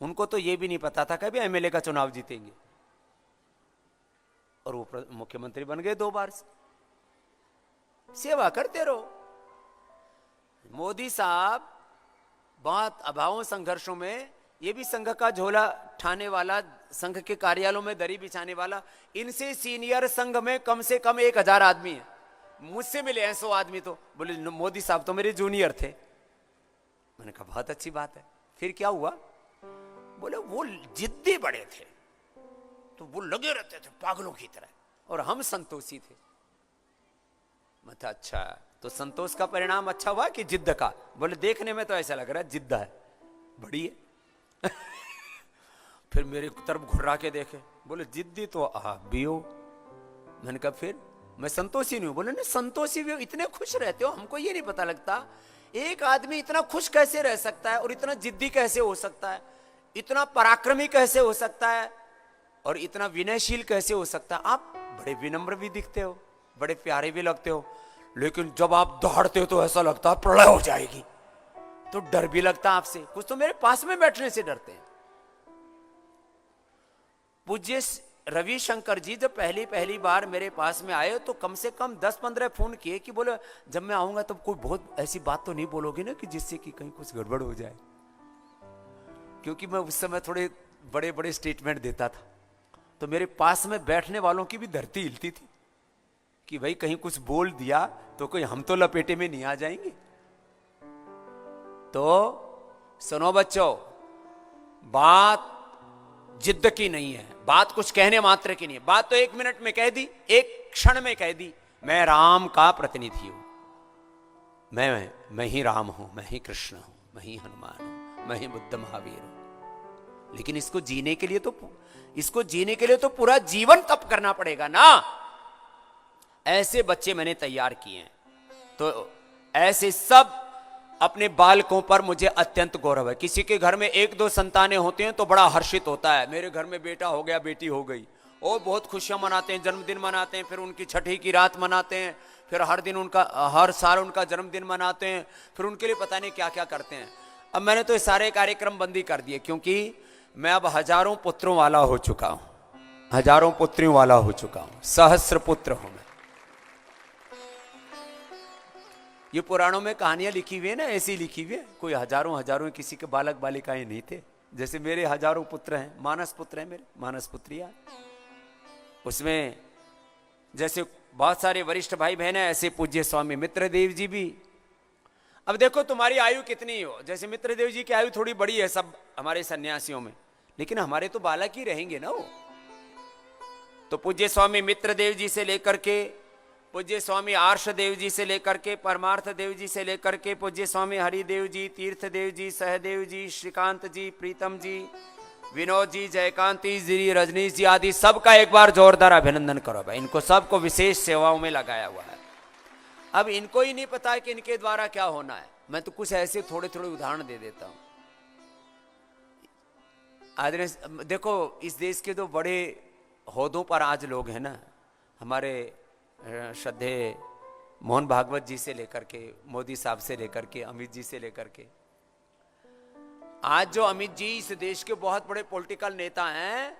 उनको तो यह भी नहीं पता था कभी एमएलए का चुनाव जीतेंगे, और वो मुख्यमंत्री बन गए 2 बार से। सेवा करते रहो। मोदी साहब बहुत अभावों संघर्षों में, ये भी संघ का झोला ठाने वाला, संघ के कार्यालयों में दरी बिछाने वाला, इनसे सीनियर संघ में कम से कम 1000 आदमी है। मुझसे मिले हैं 100 आदमी, तो बोले मोदी साहब तो मेरे जूनियर थे। मैंने कहा बहुत अच्छी बात है। फिर क्या हुआ? बोले वो जिद्दी बड़े थे, तो वो लगे रहते थे पागलों की तरह, और हम संतोषी थे। मतलब अच्छा, तो संतोष का परिणाम अच्छा हुआ कि जिद्द का? बोले देखने में तो ऐसा लग रहा है जिद्द है बड़ी है। फिर मेरे तरफ घुर्रा के देखे, बोले जिद्दी तो आप भी हो। मैंने कहा फिर मैं संतोषी नहीं हूं। बोले नहीं संतोषी भी हो, इतने खुश रहते हो, हमको ये नहीं पता लगता एक आदमी इतना खुश कैसे रह सकता है, और इतना जिद्दी कैसे हो सकता है, इतना पराक्रमी कैसे हो सकता है, और इतना विनयशील कैसे हो सकता है। आप बड़े विनम्र भी दिखते हो, बड़े प्यारे भी लगते हो, लेकिन जब आप दौड़ते हो तो ऐसा लगता है प्रलय हो जाएगी, तो डर भी लगता है आपसे। कुछ तो मेरे पास में बैठने से डरते हैं। पूज्य रविशंकर जी जब पहली बार मेरे पास में आए, तो कम से कम 10-15 फोन किए कि बोले जब मैं आऊंगा तब कोई बहुत ऐसी बात तो नहीं बोलोगे ना कि जिससे कि कहीं कुछ गड़बड़ हो जाए, क्योंकि मैं उस समय थोड़े बड़े बड़े स्टेटमेंट देता था, तो मेरे पास में बैठने वालों की भी धरती हिलती थी कि भाई कहीं कुछ बोल दिया तो कोई हम तो लपेटे में नहीं आ जाएंगे। तो सुनो बच्चों, बात जिद्द की नहीं है, बात कुछ कहने मात्र की नहीं है। बात तो 1 मिनट में कह दी, 1 क्षण में कह दी, मैं राम का प्रतिनिधि हूं, मैं ही राम हूं, मैं ही कृष्ण हूं, मैं ही हनुमान हूं, मैं ही बुद्ध महावीर हूं। लेकिन इसको जीने के लिए तो पूरा जीवन तप करना पड़ेगा ना। ऐसे बच्चे मैंने तैयार किए हैं, तो ऐसे सब अपने बालकों पर मुझे अत्यंत गौरव है। किसी के घर में 1-2 संतानें होती हैं तो बड़ा हर्षित होता है, मेरे घर में बेटा हो गया, बेटी हो गई, और बहुत खुशियां मनाते हैं, जन्मदिन मनाते हैं, फिर उनकी छठी की रात मनाते हैं, फिर हर साल उनका जन्मदिन मनाते हैं, फिर उनके लिए पता नहीं क्या क्या करते हैं। अब मैंने तो ये सारे कार्यक्रम बंदी कर दिए, क्योंकि मैं अब हजारों पुत्रों वाला हो चुका हूं, हजारों पुत्रियों वाला हो चुका हूं, सहस्र पुत्र हूं मैं। ये पुराणों में कहानियां लिखी हुई है ना, ऐसी लिखी हुई है, कोई हजारों किसी के बालक बालिकाएं नहीं थे। जैसे मेरे हजारों पुत्र हैं, मानस पुत्र हैं मेरे, मानस पुत्रियां। उसमें जैसे बहुत सारे वरिष्ठ भाई बहन हैं, ऐसे पूज्य स्वामी मित्रदेव जी भी। अब देखो तुम्हारी आयु कितनी हो, जैसे मित्रदेव जी की आयु थोड़ी बड़ी है सब हमारे सन्यासियों में, लेकिन हमारे तो बालक ही रहेंगे ना वो। तो पूज्य स्वामी मित्रदेव जी से लेकर के, पूज्य स्वामी आर्ष देव जी से लेकर के, परमार्थ देव जी से लेकर के, पूज्य स्वामी हरिदेव जी, तीर्थ देव जी, सहदेव जी, श्रीकांत जी, प्रीतम जी, विनोद जी, जयकांती जी, रजनीश जी आदि सबका एक बार जोरदार अभिनंदन करो भाई। इनको सबको विशेष सेवाओं में लगाया हुआ है। अब इनको ही नहीं पता है कि इनके द्वारा क्या होना है। मैं तो कुछ ऐसे थोड़े थोड़े उदाहरण दे देता हूं। आदरणीय देखो, इस देश के तो बड़े होदों पर आज लोग हैं ना, हमारे श्रद्धे मोहन भागवत जी से लेकर के, मोदी साहब से लेकर के, अमित जी से लेकर के, आज जो अमित जी इस देश के बहुत बड़े पॉलिटिकल नेता हैं,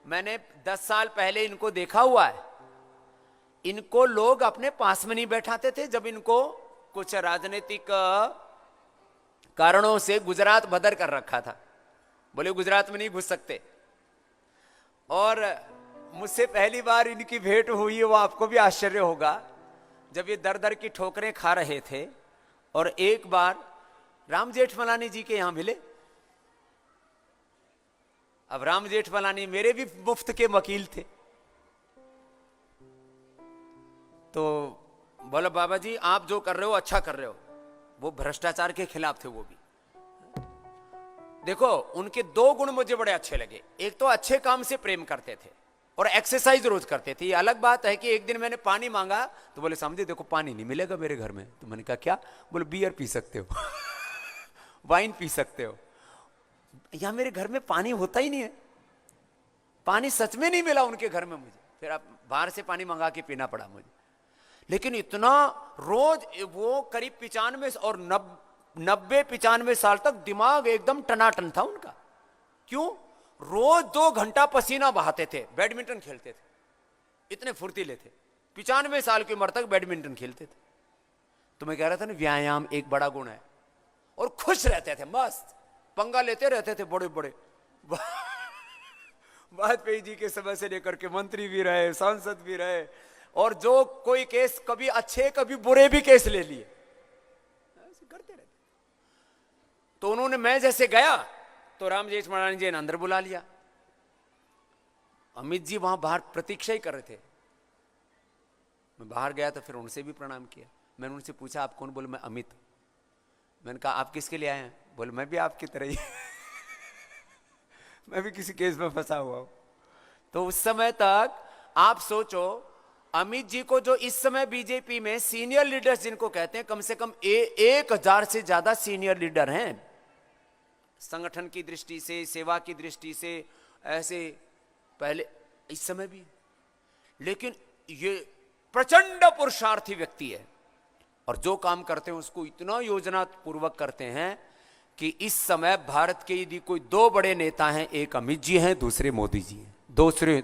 मैंने 10 साल पहले इनको देखा हुआ है। इनको लोग अपने पास में नहीं बैठाते थे जब इनको कुछ राजनीतिक कारणों से गुजरात बदर कर रखा था, बोले गुजरात में नहीं घुस सकते। और मुझसे पहली बार इनकी भेंट हुई है, वो आपको भी आश्चर्य होगा, जब ये दर दर की ठोकरें खा रहे थे और एक बार राम जेठमलानी जी के यहां मिले। अब राम जेठमलानी मेरे भी मुफ्त के वकील थे, तो बोला बाबा जी आप जो कर रहे हो अच्छा कर रहे हो। वो भ्रष्टाचार के खिलाफ थे वो भी। देखो उनके दो गुण मुझे बड़े अच्छे लगे। एक तो अच्छे काम से प्रेम करते थे और एक्सरसाइज रोज करते थे। ये अलग बात है कि एक दिन मैंने पानी मांगा तो बोले समझे देखो पानी नहीं मिलेगा मेरे घर में। तो मैंने कहा क्या? बोले बियर पी सकते हो वाइन पी सकते हो। यहां मेरे घर में पानी होता ही नहीं है। पानी सच में नहीं मिला उनके घर में मुझे, फिर आप बाहर से पानी मंगा के पीना पड़ा मुझे। लेकिन इतना रोज वो करीब 95 और 90-95 साल तक दिमाग एकदम टनाटन था उनका। क्यों? रोज 2 घंटा पसीना बहाते थे, बैडमिंटन खेलते थे, इतने फुर्तीले थे। 95 साल की उम्र तक बैडमिंटन खेलते थे। तो मैं कह रहा था ना व्यायाम एक बड़ा गुण है। और खुश रहते थे, मस्त पंगा लेते रहते थे बड़े बड़े। वाजपेयी जी के समय से लेकर के मंत्री भी रहे, सांसद भी रहे, और जो कोई केस कभी अच्छे कभी बुरे भी केस ले लिए, ऐसे करते रहते। तो उन्होंने, मैं जैसे गया तो राम जेठमलानी जी ने अंदर बुला लिया। अमित जी वहां बाहर प्रतीक्षा ही कर रहे थे। मैं बाहर गया तो फिर उनसे भी प्रणाम किया। मैंने उनसे पूछा आप कौन? बोले मैं अमित। मैंने कहा आप किसके लिए आए हैं? बोले मैं भी आपकी तरह ही मैं भी किसी केस में फंसा हुआ हूं। तो उस समय तक आप सोचो, अमित जी को जो इस समय बीजेपी में सीनियर लीडर्स जिनको कहते हैं, कम से कम 1000 से ज्यादा सीनियर लीडर हैं संगठन की दृष्टि से, सेवा की दृष्टि से, ऐसे पहले इस समय भी। लेकिन ये प्रचंड पुरुषार्थी व्यक्ति है और जो काम करते हैं उसको इतना योजना पूर्वक करते हैं कि इस समय भारत के यदि कोई 2 बड़े नेता हैं, एक अमित जी हैं, दूसरे मोदी जी हैं।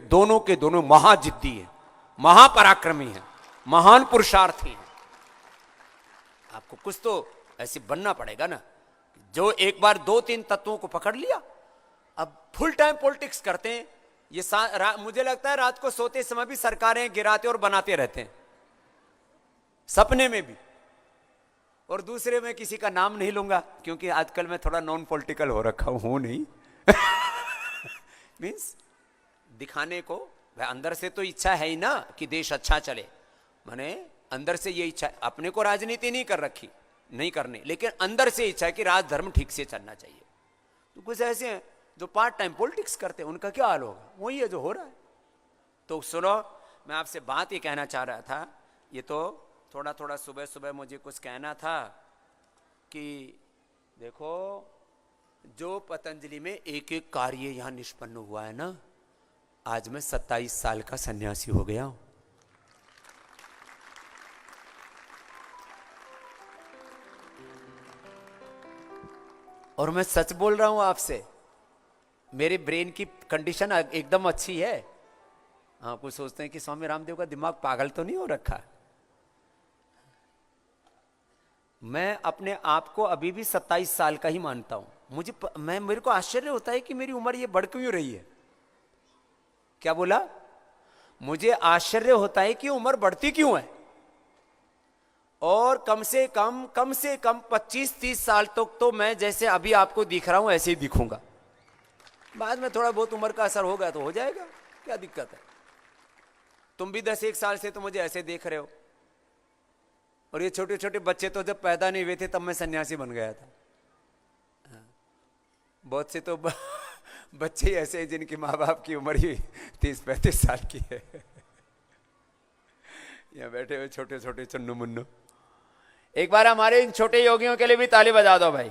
दोनों के दोनों महाजिद्दी हैं, महापराक्रमी हैं, महान पुरुषार्थी हैं। आपको कुछ तो ऐसे बनना पड़ेगा ना, जो एक बार 2-3 तत्वों को पकड़ लिया, अब फुल टाइम पॉलिटिक्स करते हैं। ये मुझे लगता है रात को सोते समय भी सरकारें गिराते और बनाते रहते हैं, सपने में भी। और दूसरे में किसी का नाम नहीं लूंगा क्योंकि आजकल मैं थोड़ा नॉन पॉलिटिकल हो रखा हूं नहीं मीन्स दिखाने को। भाई अंदर से तो इच्छा है ही ना कि देश अच्छा चले, माने अंदर से ये इच्छा, अपने को राजनीति नहीं कर रखी, नहीं करनी, लेकिन अंदर से इच्छा है कि राजधर्म ठीक से चलना चाहिए। तो कुछ ऐसे हैं जो पार्ट टाइम पॉलिटिक्स करते हैं, उनका क्या हाल होगा? वही है जो हो रहा है। तो सुनो, मैं आपसे बात ये कहना चाह रहा था, ये तो थोड़ा थोड़ा सुबह सुबह मुझे कुछ कहना था कि देखो जो पतंजलि में एक एक कार्य यहां निष्पन्न हुआ है ना, आज मैं 27 साल का सन्यासी हो गया हूं। और मैं सच बोल रहा हूं आपसे, मेरे ब्रेन की कंडीशन एकदम अच्छी है। हाँ, कुछ सोचते हैं कि स्वामी रामदेव का दिमाग पागल तो नहीं हो रखा। मैं अपने आप को अभी भी 27 साल का ही मानता हूं। मेरे को आश्चर्य होता है कि मेरी उम्र ये बढ़ क्यों रही है। क्या बोला? मुझे आश्चर्य होता है कि उम्र बढ़ती क्यों है। और कम से कम 25-30 साल तक तो मैं जैसे अभी आपको दिख रहा हूं ऐसे ही दिखूंगा। बाद में थोड़ा बहुत उम्र का असर होगा तो हो जाएगा, क्या दिक्कत है। तुम भी 10-1 साल से तो मुझे ऐसे देख रहे हो। और ये छोटे छोटे बच्चे तो जब पैदा नहीं हुए थे तब मैं सन्यासी बन गया था। बहुत से तो बच्चे ही ऐसे हैं जिनके माँ बाप की उम्र ही 30-35 साल की है। यहाँ बैठे हुए छोटे छोटे चन्नू मुन्नू। एक बार हमारे इन छोटे योगियों के लिए भी ताली बजा दो भाई।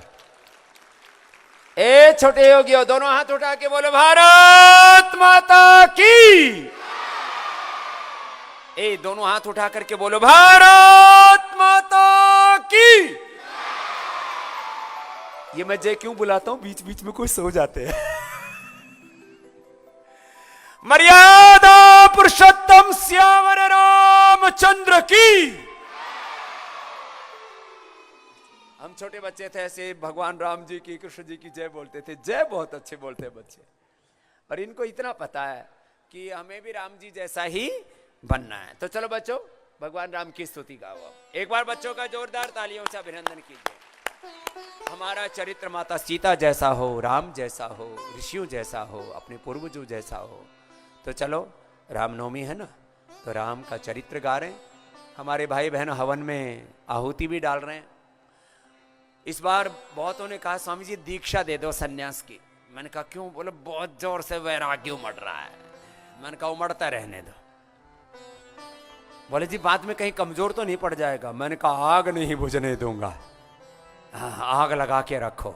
ए छोटे योगियों, दोनों हाथ उठा के बोलो भारत माता की। ए दोनों हाथ उठा करके बोलो भारत माता की। ये मैं जय क्यों बुलाता हूं, बीच बीच में कोई सो जाते हैं। मर्यादा पुरुषोत्तम श्यामर राम की। हम छोटे बच्चे थे ऐसे भगवान राम जी की, कृष्ण जी की जय बोलते थे। जय बहुत अच्छे बोलते हैं बच्चे। और इनको इतना पता है कि हमें भी राम जी जैसा ही बनना है। तो चलो बच्चों, भगवान राम की स्तुति गाओ। एक बार बच्चों का जोरदार तालियों से अभिनंदन कीजिए। हमारा चरित्र माता सीता जैसा हो, राम जैसा हो, ऋषियों जैसा हो, अपने पूर्वजों जैसा हो। तो चलो, रामनवमी है ना, तो राम का चरित्र गा रहे हैं। हमारे भाई बहन हवन में आहुति भी डाल रहे हैं। इस बार बहुतों ने कहा स्वामी जी दीक्षा दे दो सन्यास की। मैंने कहा क्यों? बोले बहुत जोर से वैराग्य उमड़ रहा है। मैंने कहा उमड़ता रहने दो। बोले जी बाद में कहीं कमजोर तो नहीं पड़ जाएगा। मैंने कहा आग नहीं बुझने दूंगा। आग लगा के रखो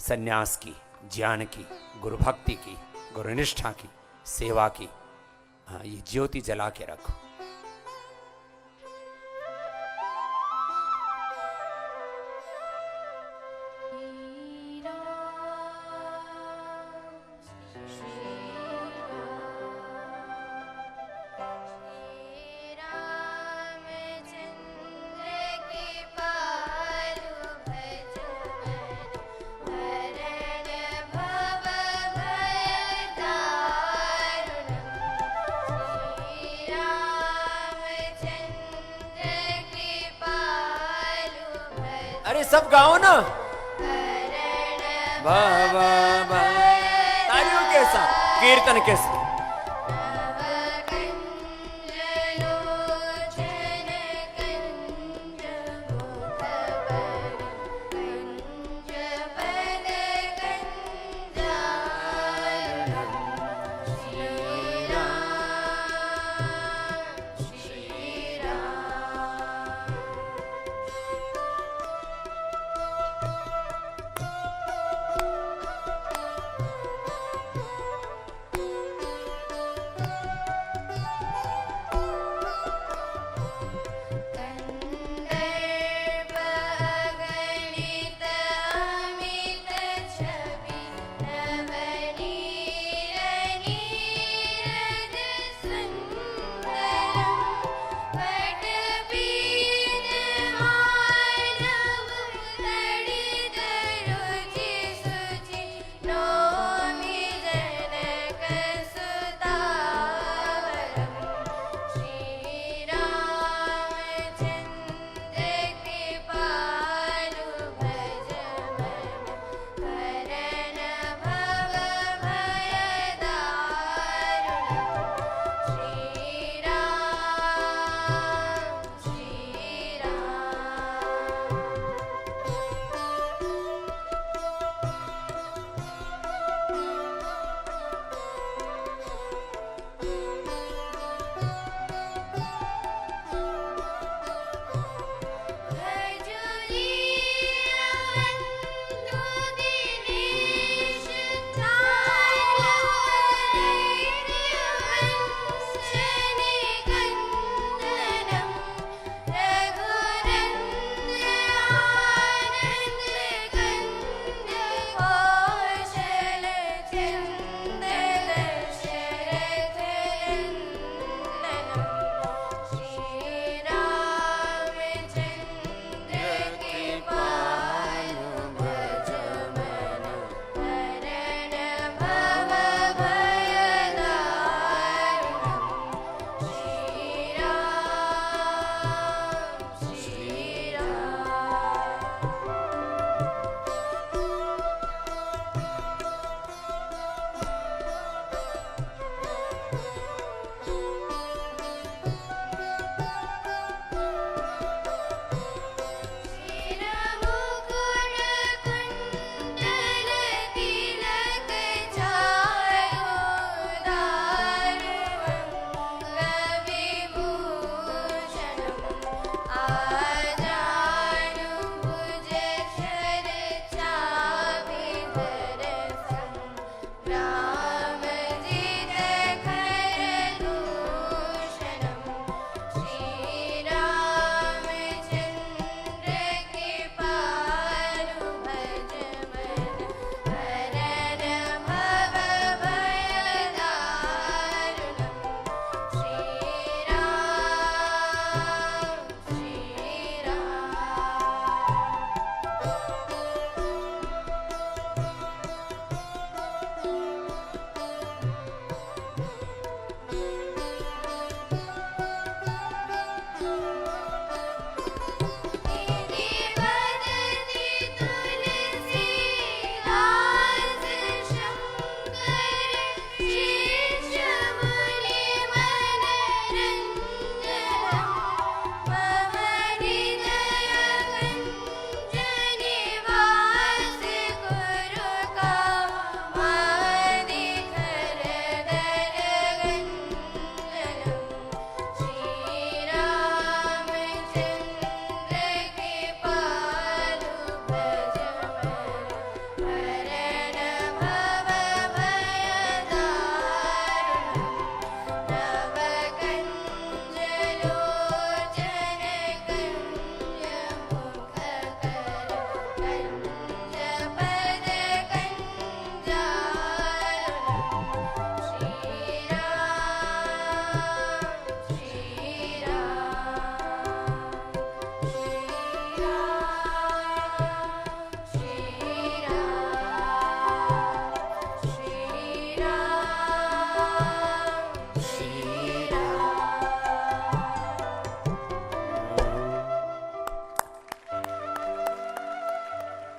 सन्यास की, ज्ञान की, गुरु भक्ति की, गुरुनिष्ठा की, सेवा की। हाँ, ये ज्योति जला के रखो। अरे सब गाओ ना, तालियों के साथ, कीर्तन के साथ।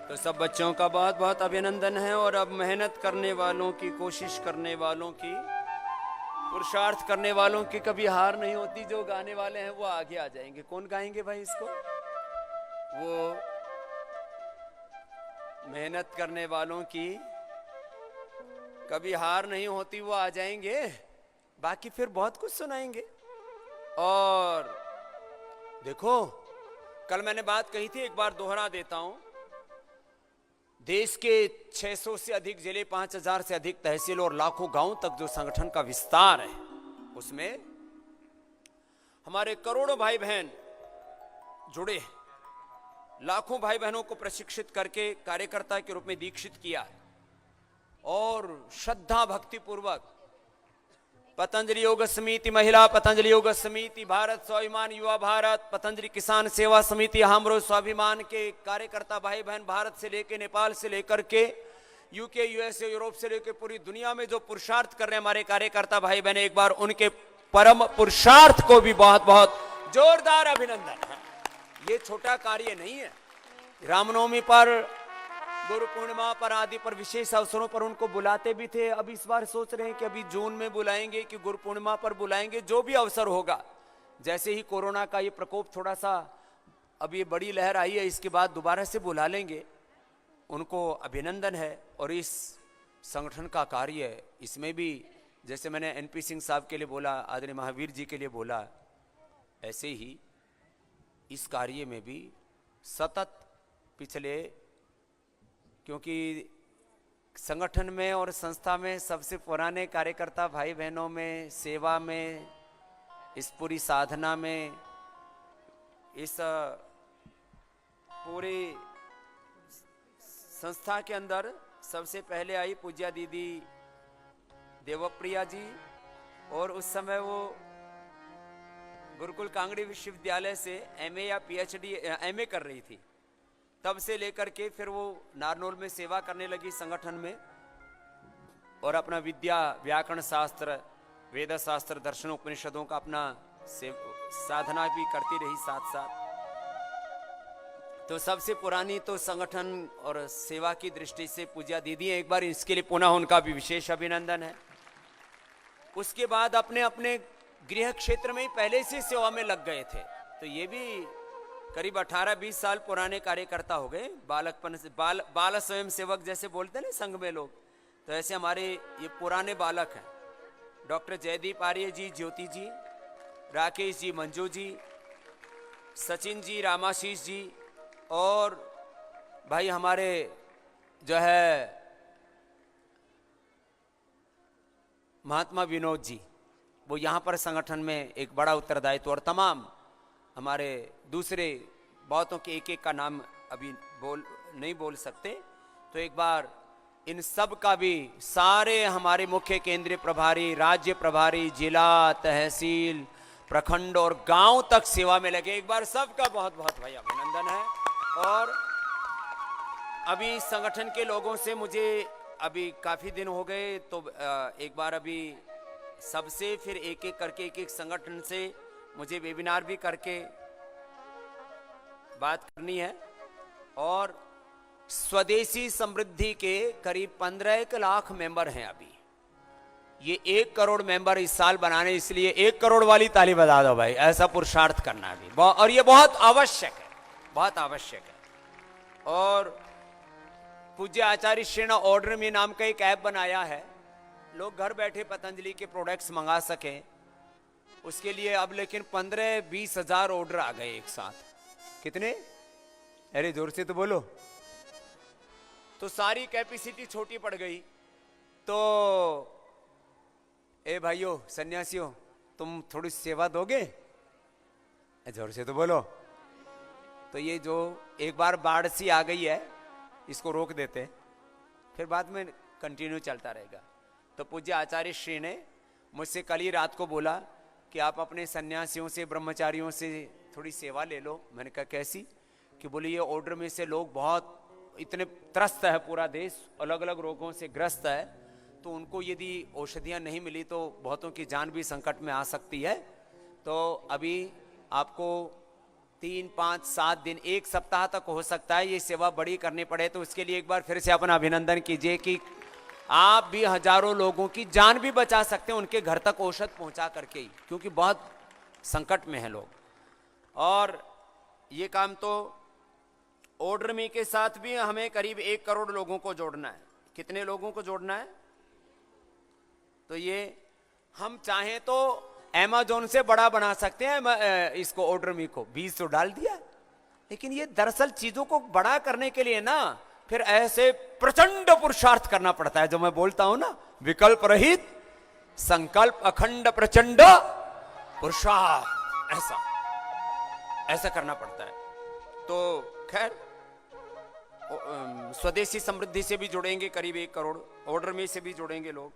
तो सब बच्चों का बहुत बहुत अभिनंदन है। और अब मेहनत करने वालों की, कोशिश करने वालों की, पुरुषार्थ करने वालों की कभी हार नहीं होती। जो गाने वाले हैं वो आगे आ जाएंगे। कौन गाएंगे भाई इसको? वो मेहनत करने वालों की कभी हार नहीं होती, वो आ जाएंगे। बाकी फिर बहुत कुछ सुनाएंगे। और देखो, कल मैंने बात कही थी, एक बार दोहरा देता हूं। देश के 600 से अधिक जिले, 5000 से अधिक तहसील और लाखों गांव तक जो संगठन का विस्तार है, उसमें हमारे करोड़ों भाई बहन जुड़े। लाखों भाई बहनों को प्रशिक्षित करके कार्यकर्ता के रूप में दीक्षित किया और श्रद्धा भक्ति पूर्वक पतंजलि योग समिति महिला, पतंजलि योग समिति भारत, स्वाभिमान युवा भारत, पतंजलि किसान सेवा समिति, हमरो स्वाभिमान के कार्यकर्ता भाई बहन भारत से लेकर, नेपाल से लेकर के यूके, यूएसए, यूरोप से लेकर पूरी दुनिया में जो पुरुषार्थ कर रहे हैं हमारे कार्यकर्ता भाई बहन, एक बार उनके परम पुरुषार्थ को भी बहुत बहुत जोरदार अभिनंदन। ये छोटा कार्य नहीं है। रामनवमी पर, गुरु पूर्णिमा पर आदि पर, विशेष अवसरों पर उनको बुलाते भी थे। अब इस बार सोच रहे हैं कि अभी जून में बुलाएंगे कि गुरु पूर्णिमा पर बुलाएंगे, जो भी अवसर होगा। जैसे ही कोरोना का ये प्रकोप थोड़ा सा, अब ये बड़ी लहर आई है, इसके बाद दोबारा से बुला लेंगे। उनको अभिनंदन है। और इस संगठन का कार्य, इसमें भी जैसे मैंने एनपी सिंह साहब के लिए बोला, आदरणीय महावीर जी के लिए बोला, ऐसे ही इस कार्य में भी सतत पिछले, क्योंकि संगठन में और संस्था में सबसे पुराने कार्यकर्ता भाई बहनों में, सेवा में, इस पूरी साधना में, इस पूरी संस्था के अंदर सबसे पहले आई पूज्या दीदी देवप्रिया जी। और उस समय वो गुरुकुल कांगड़ी विश्वविद्यालय से एमए या पीएचडी, एमए कर रही थी। तब से लेकर के फिर वो नारनौल में सेवा करने लगी संगठन में, और अपना विद्या, व्याकरण शास्त्र, वेद शास्त्र, दर्शन, उपनिषदों का अपना साधना भी करती रही साथ साथ। तो सबसे पुरानी तो संगठन और सेवा की दृष्टि से पूज्या दीदी है। एक बार इसके लिए पुनः उनका भी विशेष अभिनंदन है। उसके बाद अपने अपने गृह क्षेत्र में ही पहले से सेवा में लग गए थे। तो ये भी करीब 18-20 साल पुराने कार्यकर्ता हो गए। बालकपन से बाल स्वयं सेवक जैसे बोलते हैं ना संघ में लोग, तो ऐसे हमारे ये पुराने बालक हैं। डॉक्टर जयदीप आर्य जी, ज्योति जी, राकेश जी, मंजू जी, सचिन जी, रामाशीष जी, और भाई हमारे जो है महात्मा विनोद जी, वो यहाँ पर संगठन में एक बड़ा उत्तरदायित्व। और तमाम हमारे दूसरे बहुतों के एक एक का नाम अभी नहीं बोल सकते। तो एक बार इन सब का भी, सारे हमारे मुख्य केंद्रीय प्रभारी, राज्य प्रभारी, जिला, तहसील, प्रखंड और गांव तक सेवा में लगे। एक बार सबका बहुत बहुत भाई अभिनंदन है। और अभी संगठन के लोगों से मुझे अभी काफी दिन हो गए, तो एक बार अभी सबसे फिर एक एक करके, एक एक संगठन से मुझे वेबिनार भी करके बात करनी है। और स्वदेशी समृद्धि के करीब 15 लाख मेंबर हैं अभी। ये 1 करोड़ मेंबर इस साल बनाने, इसलिए 1 करोड़ वाली ताली बजा दो भाई। ऐसा पुरुषार्थ करना भी, और ये बहुत आवश्यक है, बहुत आवश्यक है। और पूज्य आचार्य श्री ऑर्डर में नाम का एक ऐप बनाया है, लोग घर बैठे पतंजलि के प्रोडक्ट्स मंगा सकें। उसके लिए अब लेकिन 15-20 हजार ऑर्डर आ गए एक साथ। कितने? अरे जोर से तो बोलो। तो सारी कैपेसिटी छोटी पड़ गई। तो ए भाइयों सन्यासियों, तुम थोड़ी सेवा दोगे? जोर से तो बोलो। तो ये जो एक बार बाढ़ सी आ गई है, इसको रोक देते, फिर बाद में कंटिन्यू चलता रहेगा। तो पूज्य आचार्य श्री ने मुझसे कल ही रात को बोला कि आप अपने सन्यासियों से, ब्रह्मचारियों से थोड़ी सेवा ले लो। मैंने कहा कैसी? कि बोले ये ऑर्डर में से लोग बहुत इतने त्रस्त है, पूरा देश अलग अलग रोगों से ग्रस्त है, तो उनको यदि औषधियाँ नहीं मिली तो बहुतों की जान भी संकट में आ सकती है। तो अभी आपको 3, 5, 7 दिन, 1 सप्ताह तक हो सकता है ये सेवा बड़ी करनी पड़े, तो उसके लिए एक बार फिर से अपना अभिनंदन कीजिए कि आप भी हजारों लोगों की जान भी बचा सकते हैं उनके घर तक औषध पहुंचा करके ही, क्योंकि बहुत संकट में हैं लोग। और ये काम तो ओड्रमी के साथ भी हमें करीब 1 करोड़ लोगों को जोड़ना है। कितने लोगों को जोड़ना है? तो ये हम चाहें तो अमेज़न से बड़ा बना सकते हैं इसको, ओड्रमी को 20 तो डाल दिया, लेकिन ये दरअसल चीजों को बड़ा करने के लिए ना फिर ऐसे प्रचंड पुरुषार्थ करना पड़ता है, जो मैं बोलता हूं ना, विकल्प रहित संकल्प अखंड प्रचंड पुरुषार्थ, ऐसा करना पड़ता है। तो खैर स्वदेशी समृद्धि से भी जुड़ेंगे करीब 1 करोड़, ओड्रमी से भी जुड़ेंगे लोग,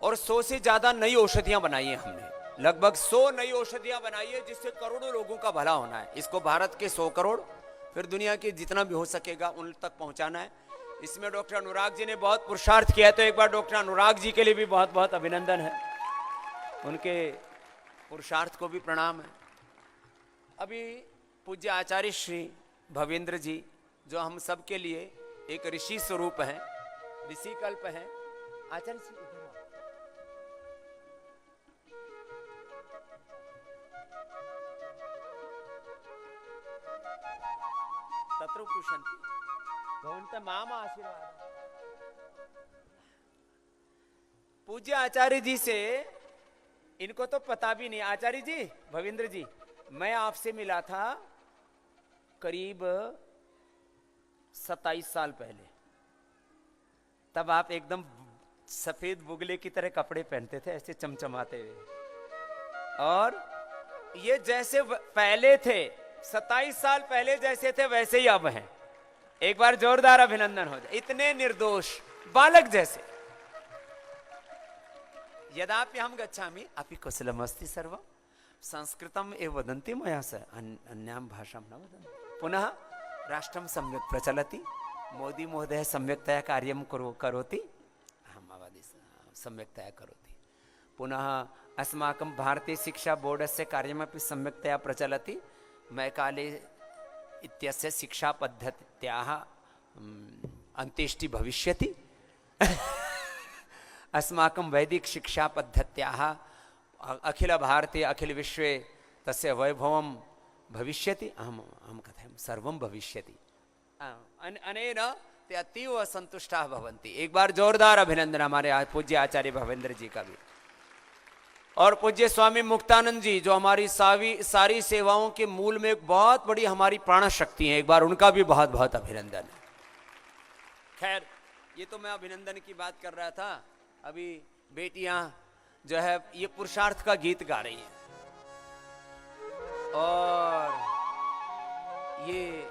और 100 से ज्यादा नई औषधियां बनाई है हमने, लगभग 100 नई औषधियां बनाई है जिससे करोड़ों लोगों का भला होना है। इसको भारत के 100 करोड़, फिर दुनिया के जितना भी हो सकेगा उन तक पहुंचाना है। इसमें डॉक्टर अनुराग जी ने बहुत पुरुषार्थ किया है, तो एक बार डॉक्टर अनुराग जी के लिए भी बहुत बहुत अभिनंदन है, उनके पुरुषार्थ को भी प्रणाम है। अभी पूज्य आचार्य श्री भवेंद्र जी, जो हम सब के लिए एक ऋषि स्वरूप हैं, ऋषि कल्प हैं, आचार्य श्री तत्रो कुशंति भवन्त माम आशीर्वाद। पूज्य आचार्य जी से, इनको तो पता भी नहीं, आचार्य जी भवेंद्र जी, मैं आपसे मिला था करीब 27 साल पहले, तब आप एकदम सफेद बुगले की तरह कपड़े पहनते थे, ऐसे चमचमाते हुए, और ये जैसे पहले थे 27 साल पहले जैसे थे वैसे ही अब हैं। एक बार जोरदार अभिनंदन हो जाए। इतने निर्दोष बालक जैसे। यदापि हम गच्छामि अपि कुशलमस्ति सर्वं, संस्कृतम एव वदन्ति मया स अन्यां भाषां न वदन्ति। पुनः राष्ट्रं सम्यक् प्रचलति, मोदी महोदय सम्यक्तया कार्यं करोति, अहम् अवदि सम्यक्तया करोति। पुनः अस्माकं भारतीय शिक्षा बोर्डस्य कार्यमपि सम्यक्तया प्रचलति। मैकाले इत्यस्य शिक्षा पद्धत्याः अन्त्येष्टि भविष्यति। अस्माकं वैदिक शिक्षा पद्धत्याः अखिल भारतीय अखिल विश्वे तस्य वैभवं भविष्यति। अहं कथयामि सर्वं भविष्यति। अनेन ते अतीव संतुष्टाः भवन्ति। एक बार जोरदार अभिनंदन हमारे पूज्य आचार्य भवेंद्र जी का भी, और पूज्य स्वामी मुक्तानंद जी, जो हमारी सारी सेवाओं के मूल में एक बहुत बड़ी हमारी प्राण शक्ति है, एक बार उनका भी बहुत बहुत अभिनंदन है। खैर, ये तो मैं अभिनंदन की बात कर रहा था। अभी बेटियां जो है ये पुरुषार्थ का गीत गा रही हैं, और ये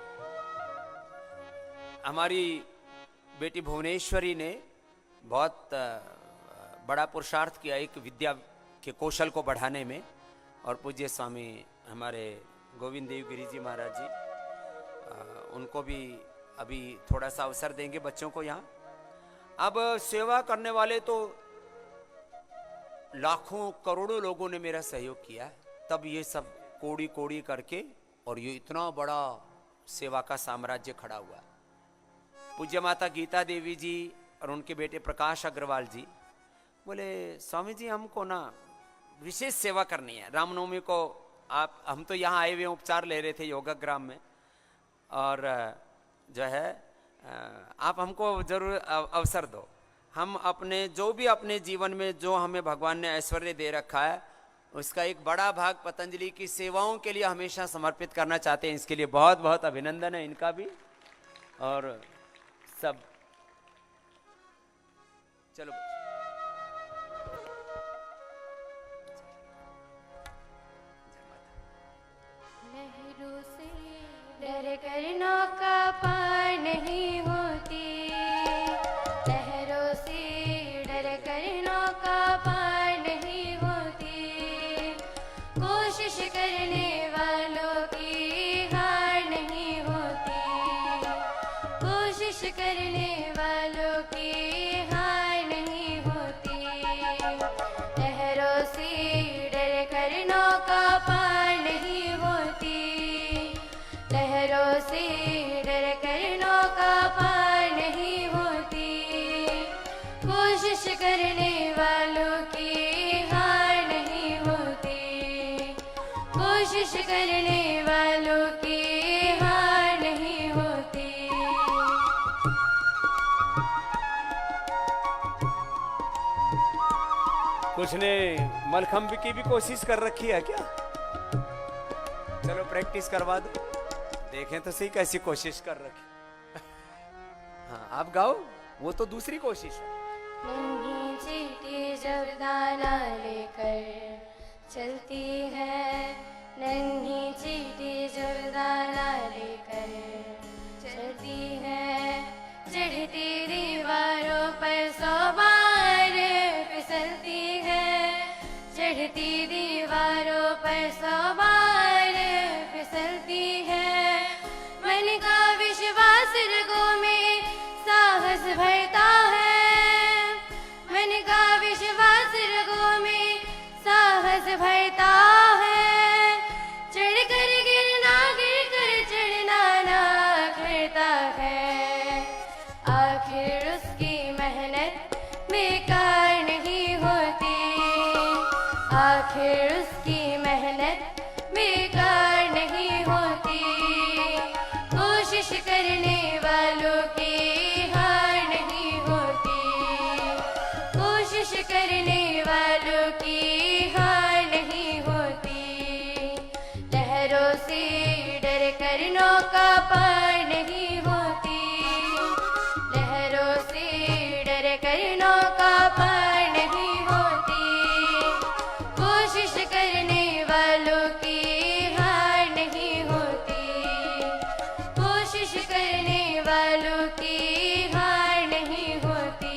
हमारी बेटी भुवनेश्वरी ने बहुत बड़ा पुरुषार्थ किया एक विद्या के कौशल को बढ़ाने में। और पूज्य स्वामी हमारे गोविंद देव गिरी जी महाराज जी, उनको भी अभी थोड़ा सा अवसर देंगे बच्चों को यहाँ। अब सेवा करने वाले तो लाखों करोड़ों लोगों ने मेरा सहयोग किया है, तब ये सब कोड़ी कोड़ी करके और ये इतना बड़ा सेवा का साम्राज्य खड़ा हुआ। पूज्य माता गीता देवी जी और उनके बेटे प्रकाश अग्रवाल जी बोले, स्वामी जी हमको ना विशेष सेवा करनी है, रामनवमी को हम तो यहाँ आए हुए उपचार ले रहे थे योगाग्राम में, और जो है आप हमको जरूर अवसर दो। हम अपने जो भी अपने जीवन में जो हमें भगवान ने ऐश्वर्य दे रखा है उसका एक बड़ा भाग पतंजलि की सेवाओं के लिए हमेशा समर्पित करना चाहते हैं। इसके लिए बहुत बहुत अभिनंदन है इनका भी। और सब चलो लहरों से डर कर नौका पार नहीं होती, लहरों से डर कर नौका पार नहीं होती, कोशिश करने वालों की हार नहीं होती, कोशिश करने वालों की हार नहीं होती, लहरों से डर कर नौका पार नहीं होती। कुछ ने मलखंब की भी कोशिश कर रखी है क्या? चलो प्रैक्टिस करवा दो, देखें तो सही कैसी कोशिश कर रखी। हाँ आप गाओ, वो तो दूसरी कोशिश है। नन्ही चीटी जब दाना लेकर चलती है, नन्ही चीटी जब दाना लेकर चलती है, चढ़ती दीवारों पर 100 बार फिसलती है, चढ़ती दीवारों पर 100 बार फिसलती है। मन का विश्वास रगों में साहस भरता है, मन का विश्वास रगों में साहस भरता है। चढ़ कर गिरना, गिर कर चढ़ना ना करता है, आखिर उसकी मेहनत बेकार नहीं होती, आखिर उसकी मेहनत बेकार नहीं होती। कोशिश करने वालों की हार नहीं होती, कोशिश करने वालों की हार नहीं होती। लहरों से डर कर नौका पार नहीं होती, लहरों से डर कर नौका पार नहीं होती। कोशिश करने वालों की हार नहीं होती, कोशिश करने वालों की हार नहीं होती।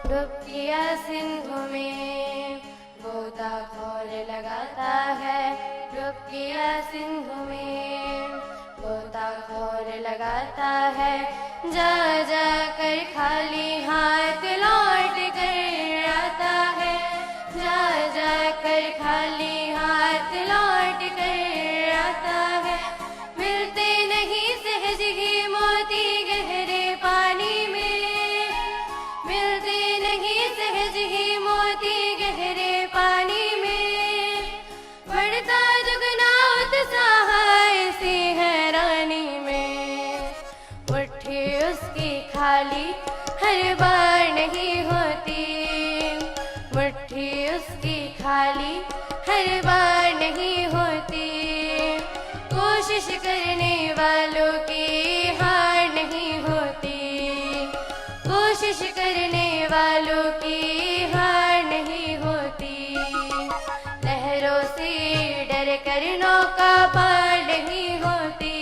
डुबकिया सिंधु में गोताखोर लगाता है, डुबकिया सिंधु में गोताखोर लगाता है। जा जा कर खाली हाथ लौट कर आता है, जा जा कर खाली हाथ लौट कर आता है। मिलते नहीं सहज ही मोती गहरे पानी में, मिलते नहीं सहज ही मोती गहरे पानी में। बढ़ता दुगना उत्साह ऐसी हैरानी में, मुट्ठी उसकी खाली हर बार नहीं होती, मुट्ठी उसकी खाली हर बार नहीं होती। कोशिश करने वालों की हार नहीं होती, कोशिश करने वालों की हार नहीं होती। लहरों से डर कर नौका पार नहीं होती,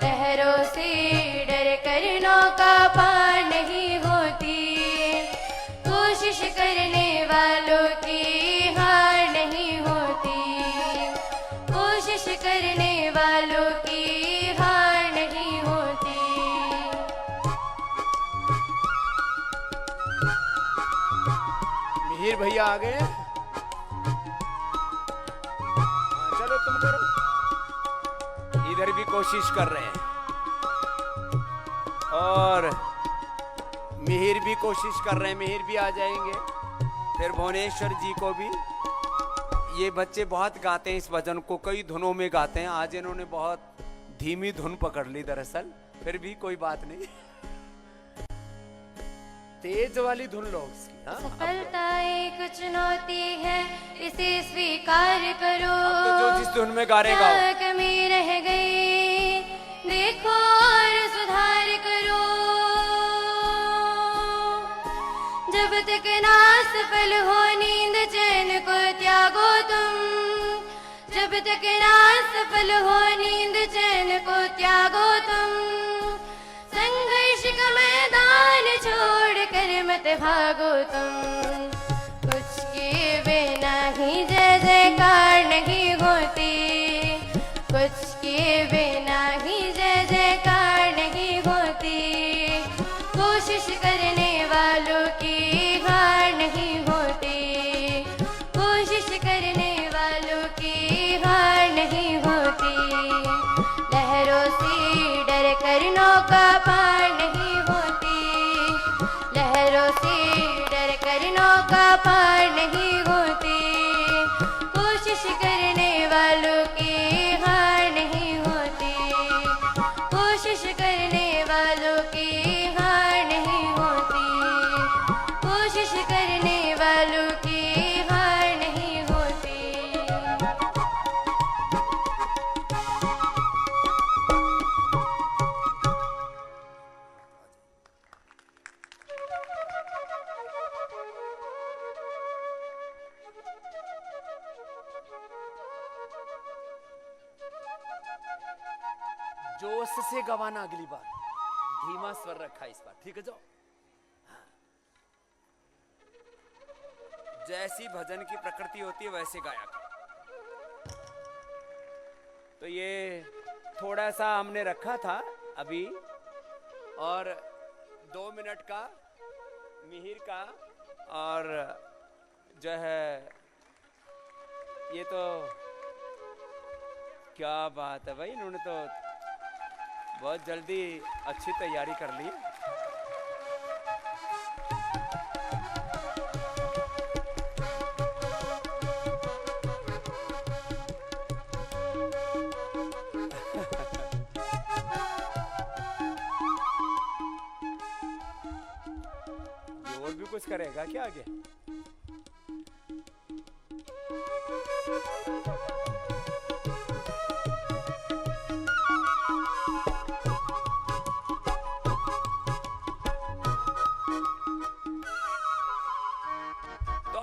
लहरों से डर कर नौका पार नहीं होती। कोशिश करने वालों की हार नहीं होती, कोशिश करने वालों की हार नहीं होती। मिहिर भैया आ गए। चलो तुम करो, इधर भी कोशिश कर रहे हैं और मिहिर भी कोशिश कर रहे हैं, मिहिर भी आ जाएंगे। फिर भुवनेश्वर जी को भी। ये बच्चे बहुत गाते हैं इस भजन को, कई धुनों में गाते हैं। आज इन्होंने बहुत धीमी धुन पकड़ ली दरअसल, फिर भी कोई बात नहीं, तेज वाली धुन लो उसकी। हाँ? सफलता एक चुनौती है, इसे स्वीकार करो। अब तो जो जिस धुन में गा रहे गाओ। क्या कमी रह गई देखो और सुधार करो। जब तक ना सफल हो नींद चैन को त्यागो तुम, जब तक ना सफल हो नींद चैन को त्यागो तुम। संघर्ष का मैदान छोड़ कर मत भागो तुम। कुछ के बिना ही जय जयकार नहीं होती, कुछ के बिना ही जय जयकार नहीं होती। कोशिश करने वालों की हार नहीं होती, कोशिश करने वालों की हार नहीं होती। जोश से गवाना अगली बार, धीमा स्वर रखा इस बार, ठीक है जो? हाँ। जैसी भजन की प्रकृति होती है वैसे गाया कर। तो ये थोड़ा सा हमने रखा था अभी, और 2 मिनट का मिहिर का, और जो है ये तो क्या बात है भाई, इन्होंने तो बहुत जल्दी अच्छी तैयारी कर ली। ये और भी कुछ करेगा क्या आगे?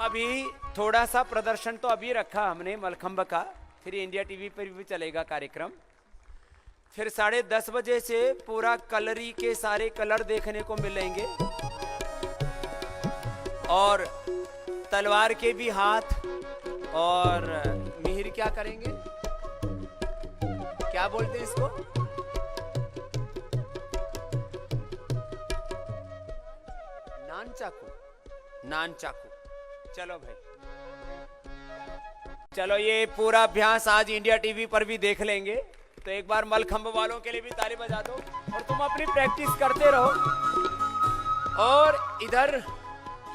अभी थोड़ा सा प्रदर्शन तो अभी रखा हमने मलखंब का, फिर इंडिया टीवी पर भी चलेगा कार्यक्रम। फिर 10:30 बजे से पूरा कलरी के सारे कलर देखने को मिलेंगे, और तलवार के भी हाथ, और मिहिर क्या करेंगे, क्या बोलते हैं इसको, नान चाकू, नान चाकू। चलो भाई, चलो ये पूरा अभ्यास आज इंडिया टीवी पर भी देख लेंगे। तो एक बार मलखंब वालों के लिए भी ताली बजा दो, और तुम अपनी प्रैक्टिस करते रहो। और इधर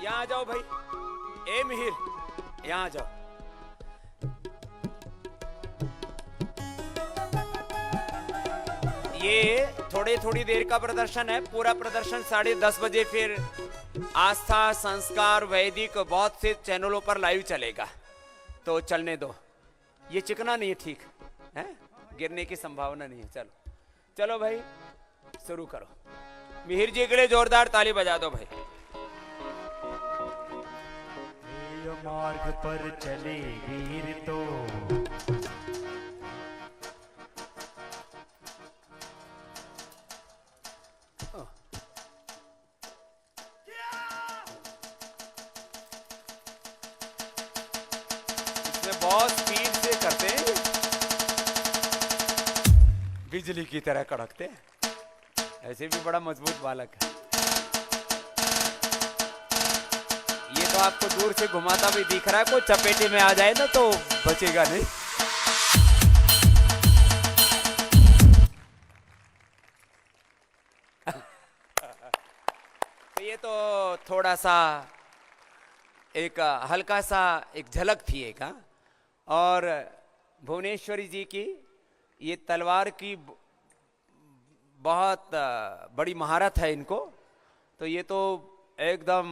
यहाँ आ जाओ भाई, ए मिहिर यहाँ आ जाओ। ये थोड़ी देर का प्रदर्शन है, पूरा प्रदर्शन 10:30 बजे फिर आस्था, संस्कार, वैदिक बहुत से चैनलों पर लाइव चलेगा। तो चलने दो, ये चिकना नहीं है, ठीक है, गिरने की संभावना नहीं है। चलो चलो भाई शुरू करो। मिहिर जी के लिए जोरदार ताली बजा दो भाई। मार्ग पर चले वीर तो बहुत स्पीड से करते हैं, बिजली की तरह कड़कते हैं, ऐसे भी बड़ा मजबूत बालक है। ये तो आपको दूर से घुमाता भी दिख रहा है, कोई चपेटे में आ जाए ना तो बचेगा नहीं। तो ये तो थोड़ा सा एक हल्का सा एक झलक थी एक। और भुवनेश्वरी जी की ये तलवार की बहुत बड़ी महारत है इनको, तो ये तो एकदम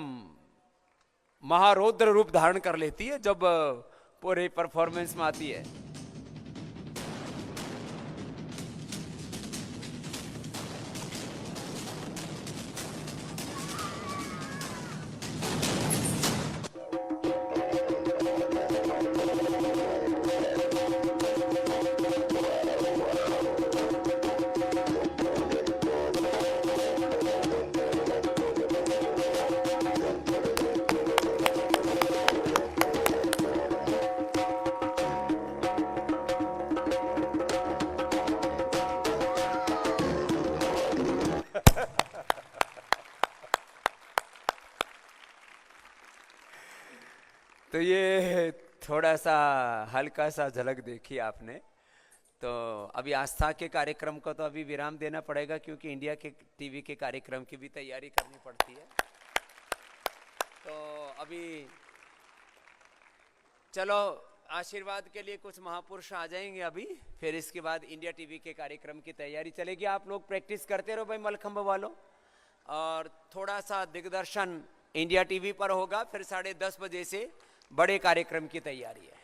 महारौद्र रूप धारण कर लेती है जब पूरे परफॉर्मेंस में आती है। तो ये थोड़ा सा हल्का सा झलक देखी आपने। तो अभी आस्था के कार्यक्रम को तो अभी विराम देना पड़ेगा, क्योंकि इंडिया के टीवी के कार्यक्रम की भी तैयारी करनी पड़ती है। तो अभी चलो आशीर्वाद के लिए कुछ महापुरुष आ जाएंगे अभी, फिर इसके बाद इंडिया टीवी के कार्यक्रम की तैयारी चलेगी। आप लोग प्रैक्टिस करते रहो भाई मलखंब वालों, और थोड़ा सा दिग्दर्शन इंडिया टीवी पर होगा, फिर 10:30 बजे से बड़े कार्यक्रम की तैयारी है।